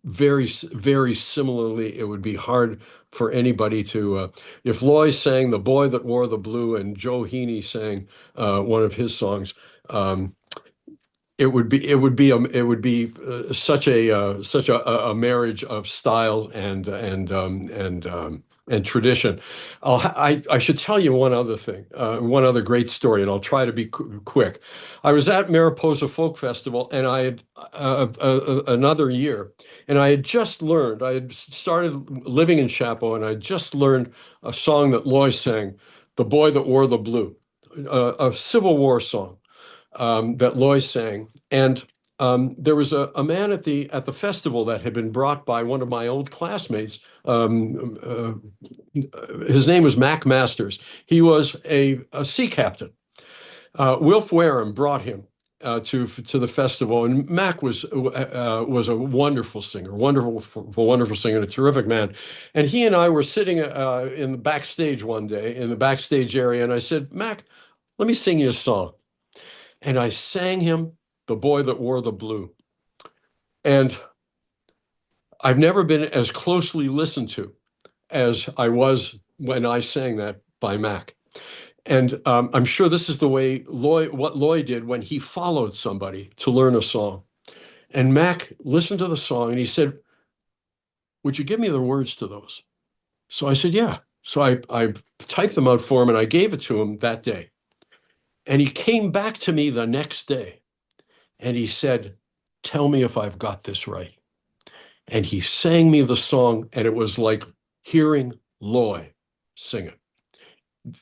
Speaker 2: very, very similarly. It would be hard for anybody to, if Loy sang "The Boy That Wore the Blue" and Joe Heaney sang one of his songs, it would be such a marriage of style and tradition. I should tell you one other thing, one other great story, and I'll try to be quick. I was at Mariposa Folk Festival, and I had another year, and I had started living in Chapeau, and I had just learned a song that Loy sang, "The Boy That Wore the Blue," a Civil War song that Loy sang. And there was a man at the festival that had been brought by one of my old classmates. His name was Mac Masters. He was a sea captain. Wilf Wareham brought him to the festival, and Mac was a wonderful singer, wonderful singer, and a terrific man. And he and I were sitting in the backstage one day, in the backstage area, and I said, "Mac, let me sing you a song." And I sang him "The Boy That Wore the Blue." And I've never been as closely listened to as I was when I sang that by Mac. And I'm sure this is the way what Loy did when he followed somebody to learn a song. And Mac listened to the song, and he said, "Would you give me the words to those?" So I said, "Yeah." So I typed them out for him, and I gave it to him that day. And he came back to me the next day, and he said, "Tell me if I've got this right." And he sang me the song, and it was like hearing Loy sing it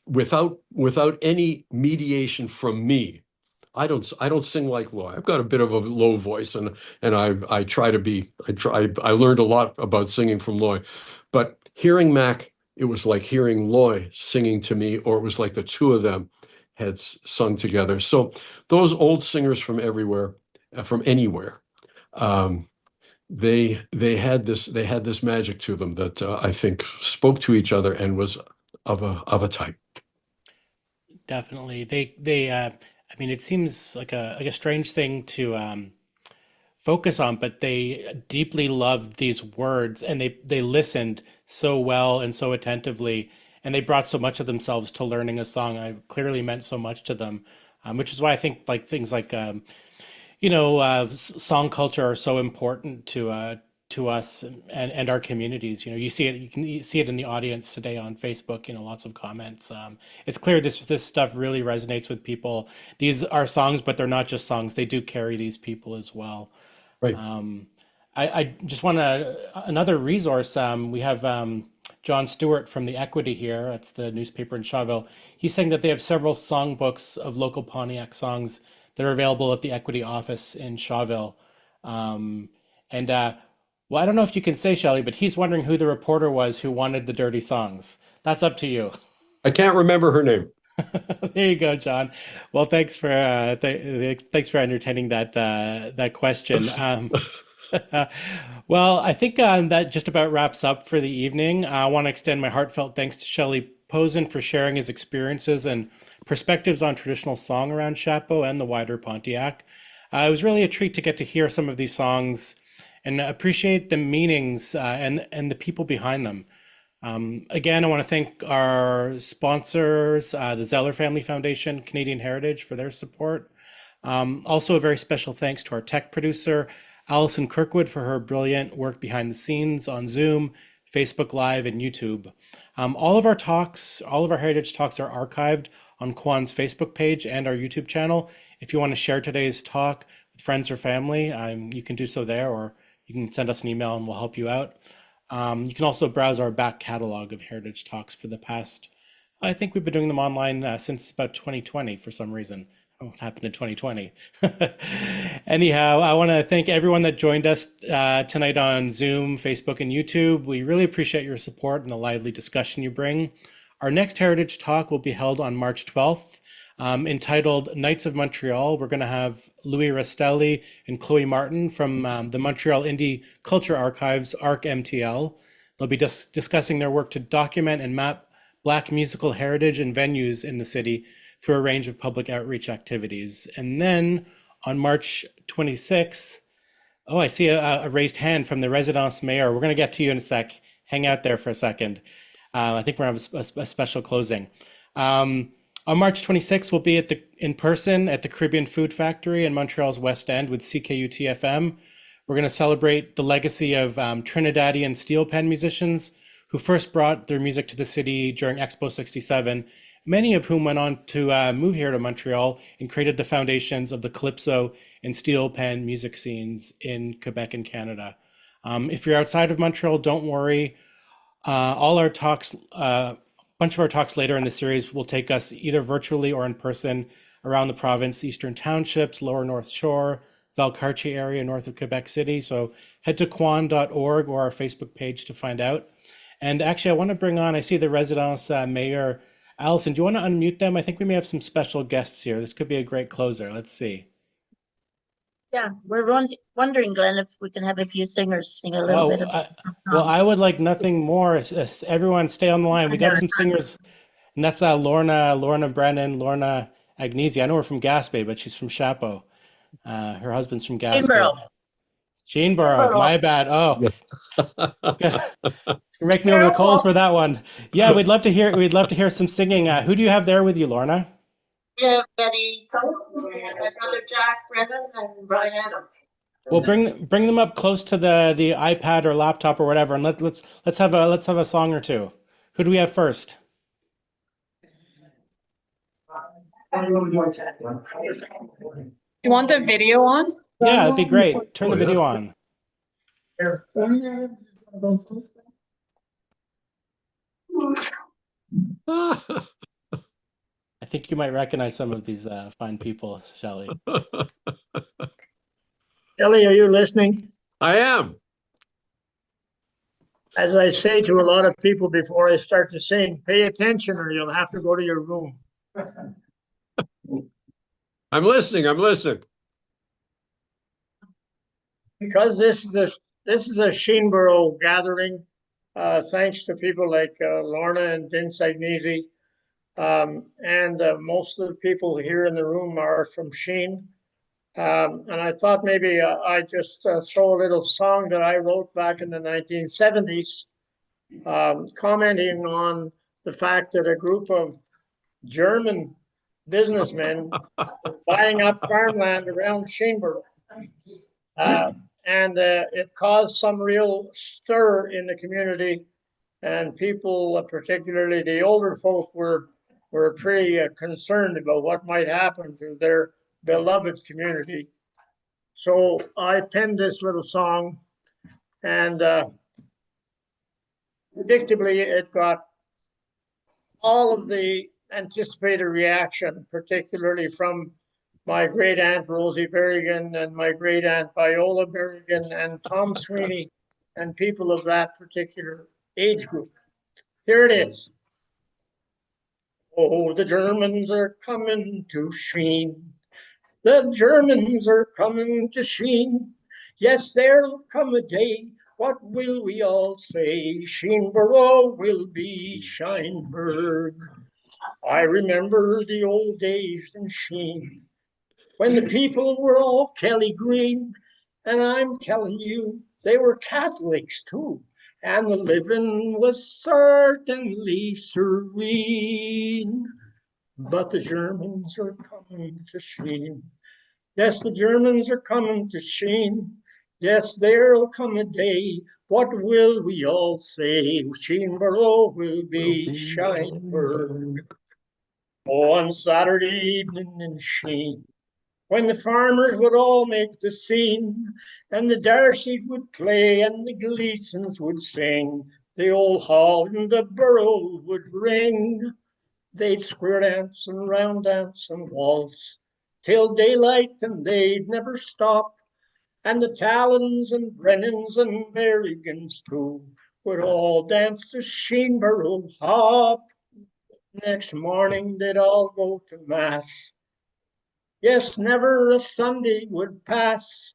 Speaker 2: without any mediation from me. I don't sing like Loy. I've got a bit of a low voice, and I try to be. I learned a lot about singing from Loy, but hearing Mac, it was like hearing Loy singing to me, or it was like the two of them had sung together. So those old singers from everywhere, from anywhere, they had this magic to them that I think spoke to each other and was of a type.
Speaker 1: Definitely. I mean, it seems like a strange thing to focus on, but they deeply loved these words and they listened so well and so attentively, and they brought so much of themselves to learning a song. I clearly meant so much to them, which is why I think like things like song culture are so important to us and our communities. You see it, you see it in the audience today on Facebook. Lots of comments. It's clear this stuff really resonates with people. These are songs, but they're not just songs. They do carry these people as well.
Speaker 2: Right.
Speaker 1: I just want another resource. We have John Stewart from the Equity here. That's the newspaper in Shawville. He's saying that they have several songbooks of local Pontiac songs that are available at the Equity office in Shawville. Well, I don't know if you can say, Shelley, but he's wondering who the reporter was who wanted the dirty songs. That's up to you.
Speaker 2: I can't remember her name.
Speaker 1: There you go, John. Well, thanks for entertaining that question. Well, I think that just about wraps up for the evening. I want to extend my heartfelt thanks to Shelley Posen for sharing his experiences and perspectives on traditional song around Chapeau and the wider Pontiac. It was really a treat to get to hear some of these songs and appreciate the meanings and the people behind them. Again, I want to thank our sponsors, the Zeller Family Foundation, Canadian Heritage, for their support. Also, a very special thanks to our tech producer, Allison Kirkwood, for her brilliant work behind the scenes on Zoom, Facebook Live, and YouTube. All of our Heritage Talks are archived on Quan's Facebook page and our YouTube channel. If you want to share today's talk with friends or family, you can do so there, or you can send us an email and we'll help you out. You can also browse our back catalog of Heritage Talks for the past, I think we've been doing them online since about 2020 for some reason. What happened in 2020? Anyhow, I want to thank everyone that joined us tonight on Zoom, Facebook, and YouTube. We really appreciate your support and the lively discussion you bring. Our next Heritage Talk will be held on March 12th, entitled Knights of Montreal. We're going to have Louis Rastelli and Chloe Martin from the Montreal Indie Culture Archives, ARC-MTL. They'll be discussing their work to document and map Black musical heritage and venues in the city through a range of public outreach activities. And then on March 26th, I see a raised hand from the Résidence Mayor. We're going to get to you in a sec. Hang out there for a second. I think we're going to have a special closing. On March 26th, we'll be in person at the Caribbean Food Factory in Montreal's West End with CKUT-FM. We're going to celebrate the legacy of Trinidadian steel pan musicians who first brought their music to the city during Expo 67, many of whom went on to move here to Montreal and created the foundations of the calypso and steel pan music scenes in Quebec and Canada. If you're outside of Montreal, don't worry. All our talks, bunch of our talks later in the series will take us either virtually or in person around the province, Eastern Townships, Lower North Shore, Valcartier area north of Quebec City. So head to quan.org or our Facebook page to find out. And actually, I want to bring on, I see the Residence Mayor. Allison, do you want to unmute them? I think we may have some special guests here. This could be a great closer. Let's see.
Speaker 5: Yeah, we're wondering, Glenn, if we can have a few singers sing a little bit of some songs.
Speaker 1: Well, I would like nothing more. Everyone stay on the line. We got some singers, and that's Lorna Brennan, Lorna Agnesi. I know her from Gaspé, but she's from Chapeau. Her husband's from Gaspé. Jeanborough, my bad. Oh, make me over the coals for that one. Yeah, we'd love to hear some singing. Who do you have there with you, Lorna?
Speaker 5: Yeah, Betty, my brother Jack Brennan, and Brian Adams.
Speaker 1: Well, bring them up close to the iPad or laptop or whatever, and let's have a song or two. Who do we have first?
Speaker 6: You want the video on?
Speaker 1: Yeah, it'd be great. Turn the video on. I think you might recognize some of these fine people, Shelley.
Speaker 7: Shelley, are you listening?
Speaker 2: I am.
Speaker 7: As I say to a lot of people before I start to sing, pay attention or you'll have to go to your room.
Speaker 2: I'm listening.
Speaker 7: Because this is this is a Sheenborough gathering, thanks to people like Lorna and Vince Agnesi. And most of the people here in the room are from Sheen. And I thought maybe I'd just throw a little song that I wrote back in the 1970s, commenting on the fact that a group of German businessmen were buying up farmland around Sheenborough. And it caused some real stir in the community, and people, particularly the older folk, were pretty concerned about what might happen to their beloved community. So I penned this little song, and predictably it got all of the anticipated reaction, particularly from my great aunt Rosie Berrigan and my great aunt Viola Berrigan and Tom Sweeney and people of that particular age group. Here it is. Oh, the Germans are coming to Sheen. The Germans are coming to Sheen. Yes, there'll come a day. What will we all say? Sheenborough will be Shineburg. I remember the old days in Sheen, when the people were all Kelly Green, and I'm telling you, they were Catholics too, and the living was certainly serene. But the Germans are coming to Sheen. Yes, the Germans are coming to Sheen. Yes, there'll come a day. What will we all say? Sheenborough will be Shineburg. Oh, on Saturday evening in Sheen, when the farmers would all make the scene, and the Darcys would play, and the Gleasons would sing, the old hall in the borough would ring. They'd square dance and round dance and waltz till daylight, and they'd never stop. And the Talons and Brennans and Merrigans too would all dance the Sheenborough hop. Next morning they'd all go to mass. Yes, never a Sunday would pass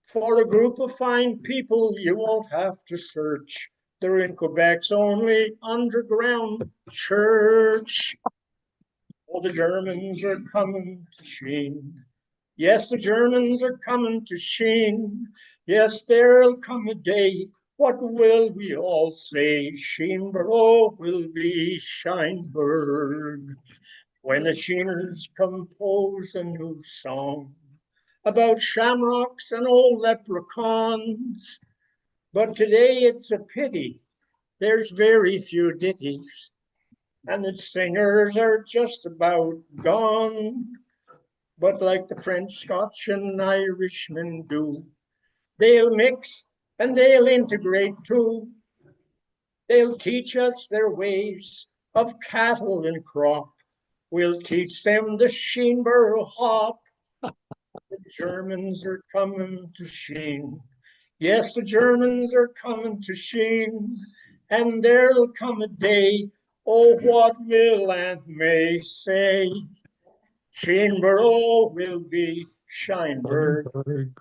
Speaker 7: for a group of fine people you won't have to search. They're in Quebec's only underground church. Oh, the Germans are coming to Sheen. Yes, the Germans are coming to Sheen. Yes, there'll come a day. What will we all say? Sheenborough will be Shineburg. When the Sheeners compose a new song about shamrocks and old leprechauns. But today it's a pity there's very few ditties, and the singers are just about gone. But like the French, Scotch, and Irishmen do, they'll mix and they'll integrate too. They'll teach us their ways of cattle and crop. We'll teach them the Sheenborough hop. The Germans are coming to Sheen. Yes, the Germans are coming to Sheen. And there'll come a day, oh, what will Aunt May say? Sheenborough will be Shineburg.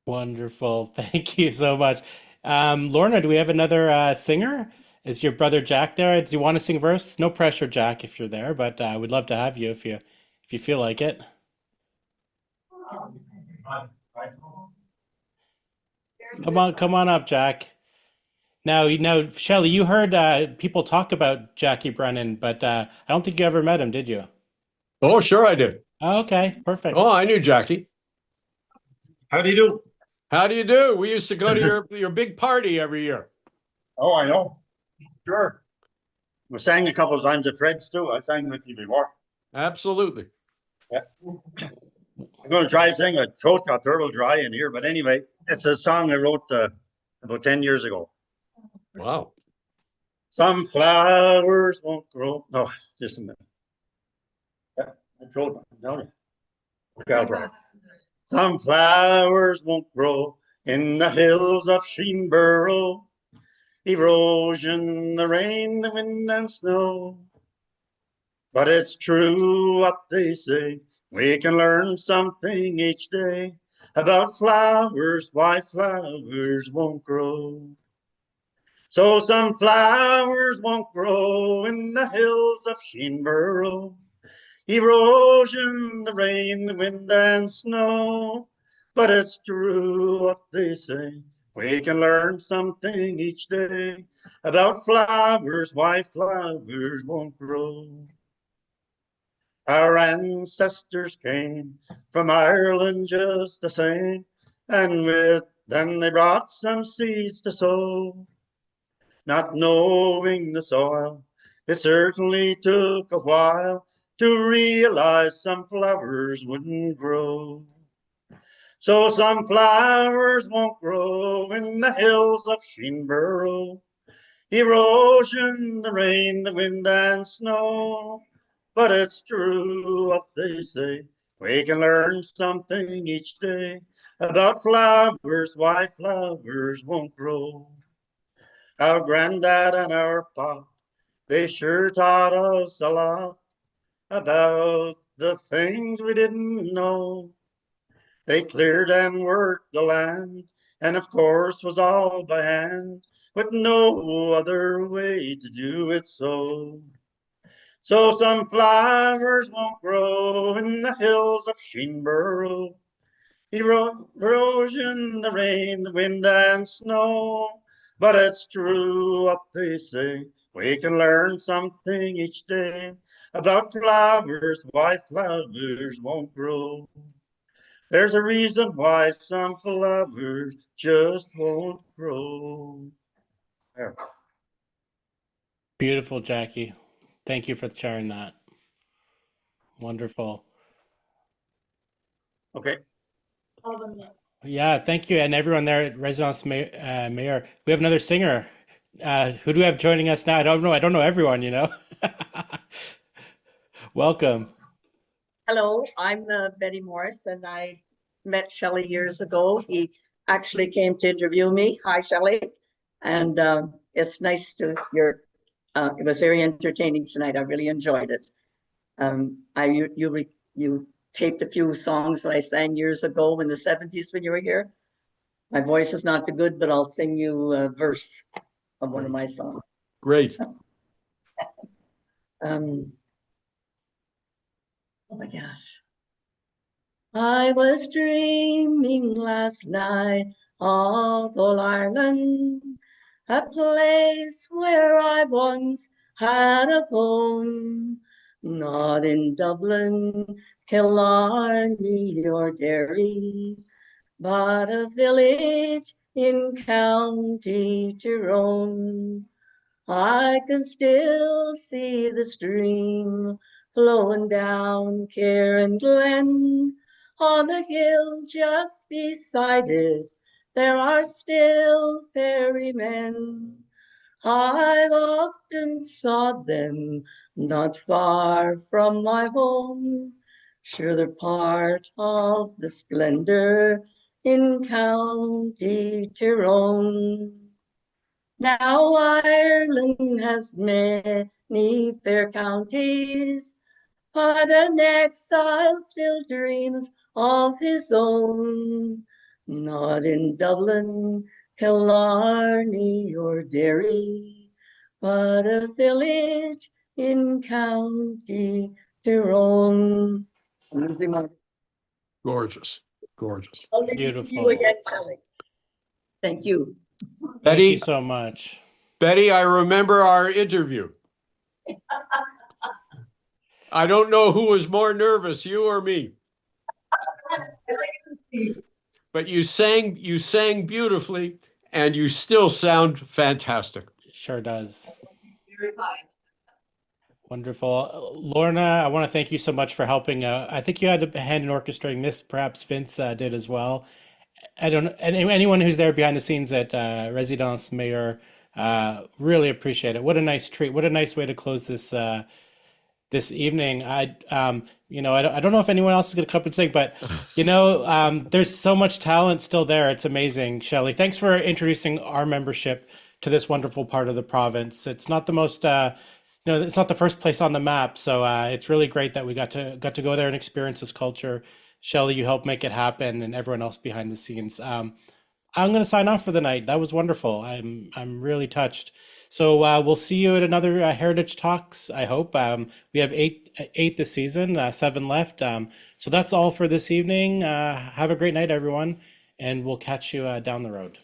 Speaker 1: Wonderful. Thank you so much. Lorna, do we have another singer? Is your brother Jack there? Do you want to sing verse? No pressure, Jack, if you're there, but we'd love to have you if you feel like it. Come on up, Jack. Now, Shelley, you heard people talk about Jackie Brennan, but I don't think you ever met him, did you?
Speaker 2: Oh, sure I did.
Speaker 1: Oh, okay, perfect.
Speaker 2: Oh, I knew Jackie.
Speaker 8: How do you do?
Speaker 2: How do you do? We used to go to your big party every year.
Speaker 8: Oh, I know. Sure. We sang a couple of times at Fred's too. I sang with you before.
Speaker 2: Absolutely.
Speaker 8: Yeah. I'm going to try to sing. My throat got turtle dry in here, but anyway, it's a song I wrote about 10 years ago.
Speaker 2: Wow.
Speaker 8: Some flowers won't grow. No, just a minute. Yeah, my throat down. Okay, I'll try. Some flowers won't grow in the hills of Sheenborough. Erosion, the rain, the wind, and snow. But it's true what they say. We can learn something each day about flowers, why flowers won't grow. So some flowers won't grow in the hills of Sheenborough. Erosion, the rain, the wind, and snow. But it's true what they say. We can learn something each day about flowers, why flowers won't grow. Our ancestors came from Ireland just the same, and with them they brought some seeds to sow. Not knowing the soil, it certainly took a while to realize some flowers wouldn't grow. So some flowers won't grow in the hills of Sheenborough. Erosion, the rain, the wind, and snow. But it's true what they say. We can learn something each day about flowers, why flowers won't grow. Our granddad and our pop, they sure taught us a lot about the things we didn't know. They cleared and worked the land, and of course was all by hand, with no other way to do it so. So some flowers won't grow in the hills of Sheenborough. Erosion, the rain, the wind, and snow. But it's true what they say. We can learn something each day about flowers, why flowers won't grow. There's a reason why some flowers just won't grow. There.
Speaker 1: Beautiful, Jackie. Thank you for sharing that. Wonderful.
Speaker 8: Okay.
Speaker 1: Yeah, thank you. And everyone there at Residence Mayor. We have another singer. Who do we have joining us now? I don't know. I don't know everyone, you know. Welcome.
Speaker 9: Hello, I'm Betty Morris, and I met Shelley years ago. He actually came to interview me. Hi, Shelley. And it's nice to hear. It was very entertaining tonight. I really enjoyed it. You taped a few songs that I sang years ago in the 70s when you were here. My voice is not too good, but I'll sing you a verse of one of my songs.
Speaker 2: Great.
Speaker 9: Oh my gosh. I was dreaming last night of old Ireland, a place where I once had a home, not in Dublin, Killarney, or Derry, but a village in County Tyrone. I can still see the stream flowing down Cairn Glen. On a hill just beside it, there are still ferrymen. I've often saw them not far from my home. Sure, they're part of the splendor in County Tyrone. Now Ireland has many fair counties, but an exile still dreams of his own. Not in Dublin, Killarney, or Derry, but a village in County Tyrone.
Speaker 2: Gorgeous. Gorgeous.
Speaker 1: Beautiful.
Speaker 9: You again, Shelley. Thank you.
Speaker 1: Thank
Speaker 2: Betty,
Speaker 1: you so much.
Speaker 2: Betty, I remember our interview. I don't know who was more nervous, you or me. But you sang beautifully, and you still sound fantastic.
Speaker 1: Sure does.
Speaker 9: Very kind.
Speaker 1: Wonderful. Lorna, I want to thank you so much for helping. I think you had a hand in orchestrating this. Perhaps Vince did as well. I don't know. Anyone who's there behind the scenes at Residence Mayor, really appreciate it. What a nice treat. What a nice way to close this this evening. I don't know if anyone else is going to come and sing, but there's so much talent still there. It's amazing. Shelley, thanks for introducing our membership to this wonderful part of the province. It's not the most No, it's not the first place on the map, so it's really great that we got to go there and experience this culture. Shelley, you helped make it happen, and everyone else behind the scenes. I'm going to sign off for the night. That was wonderful. I'm really touched. So we'll see you at another Heritage Talks, I hope. We have eight this season, 7 left. So that's all for this evening. Have a great night, everyone, and we'll catch you down the road.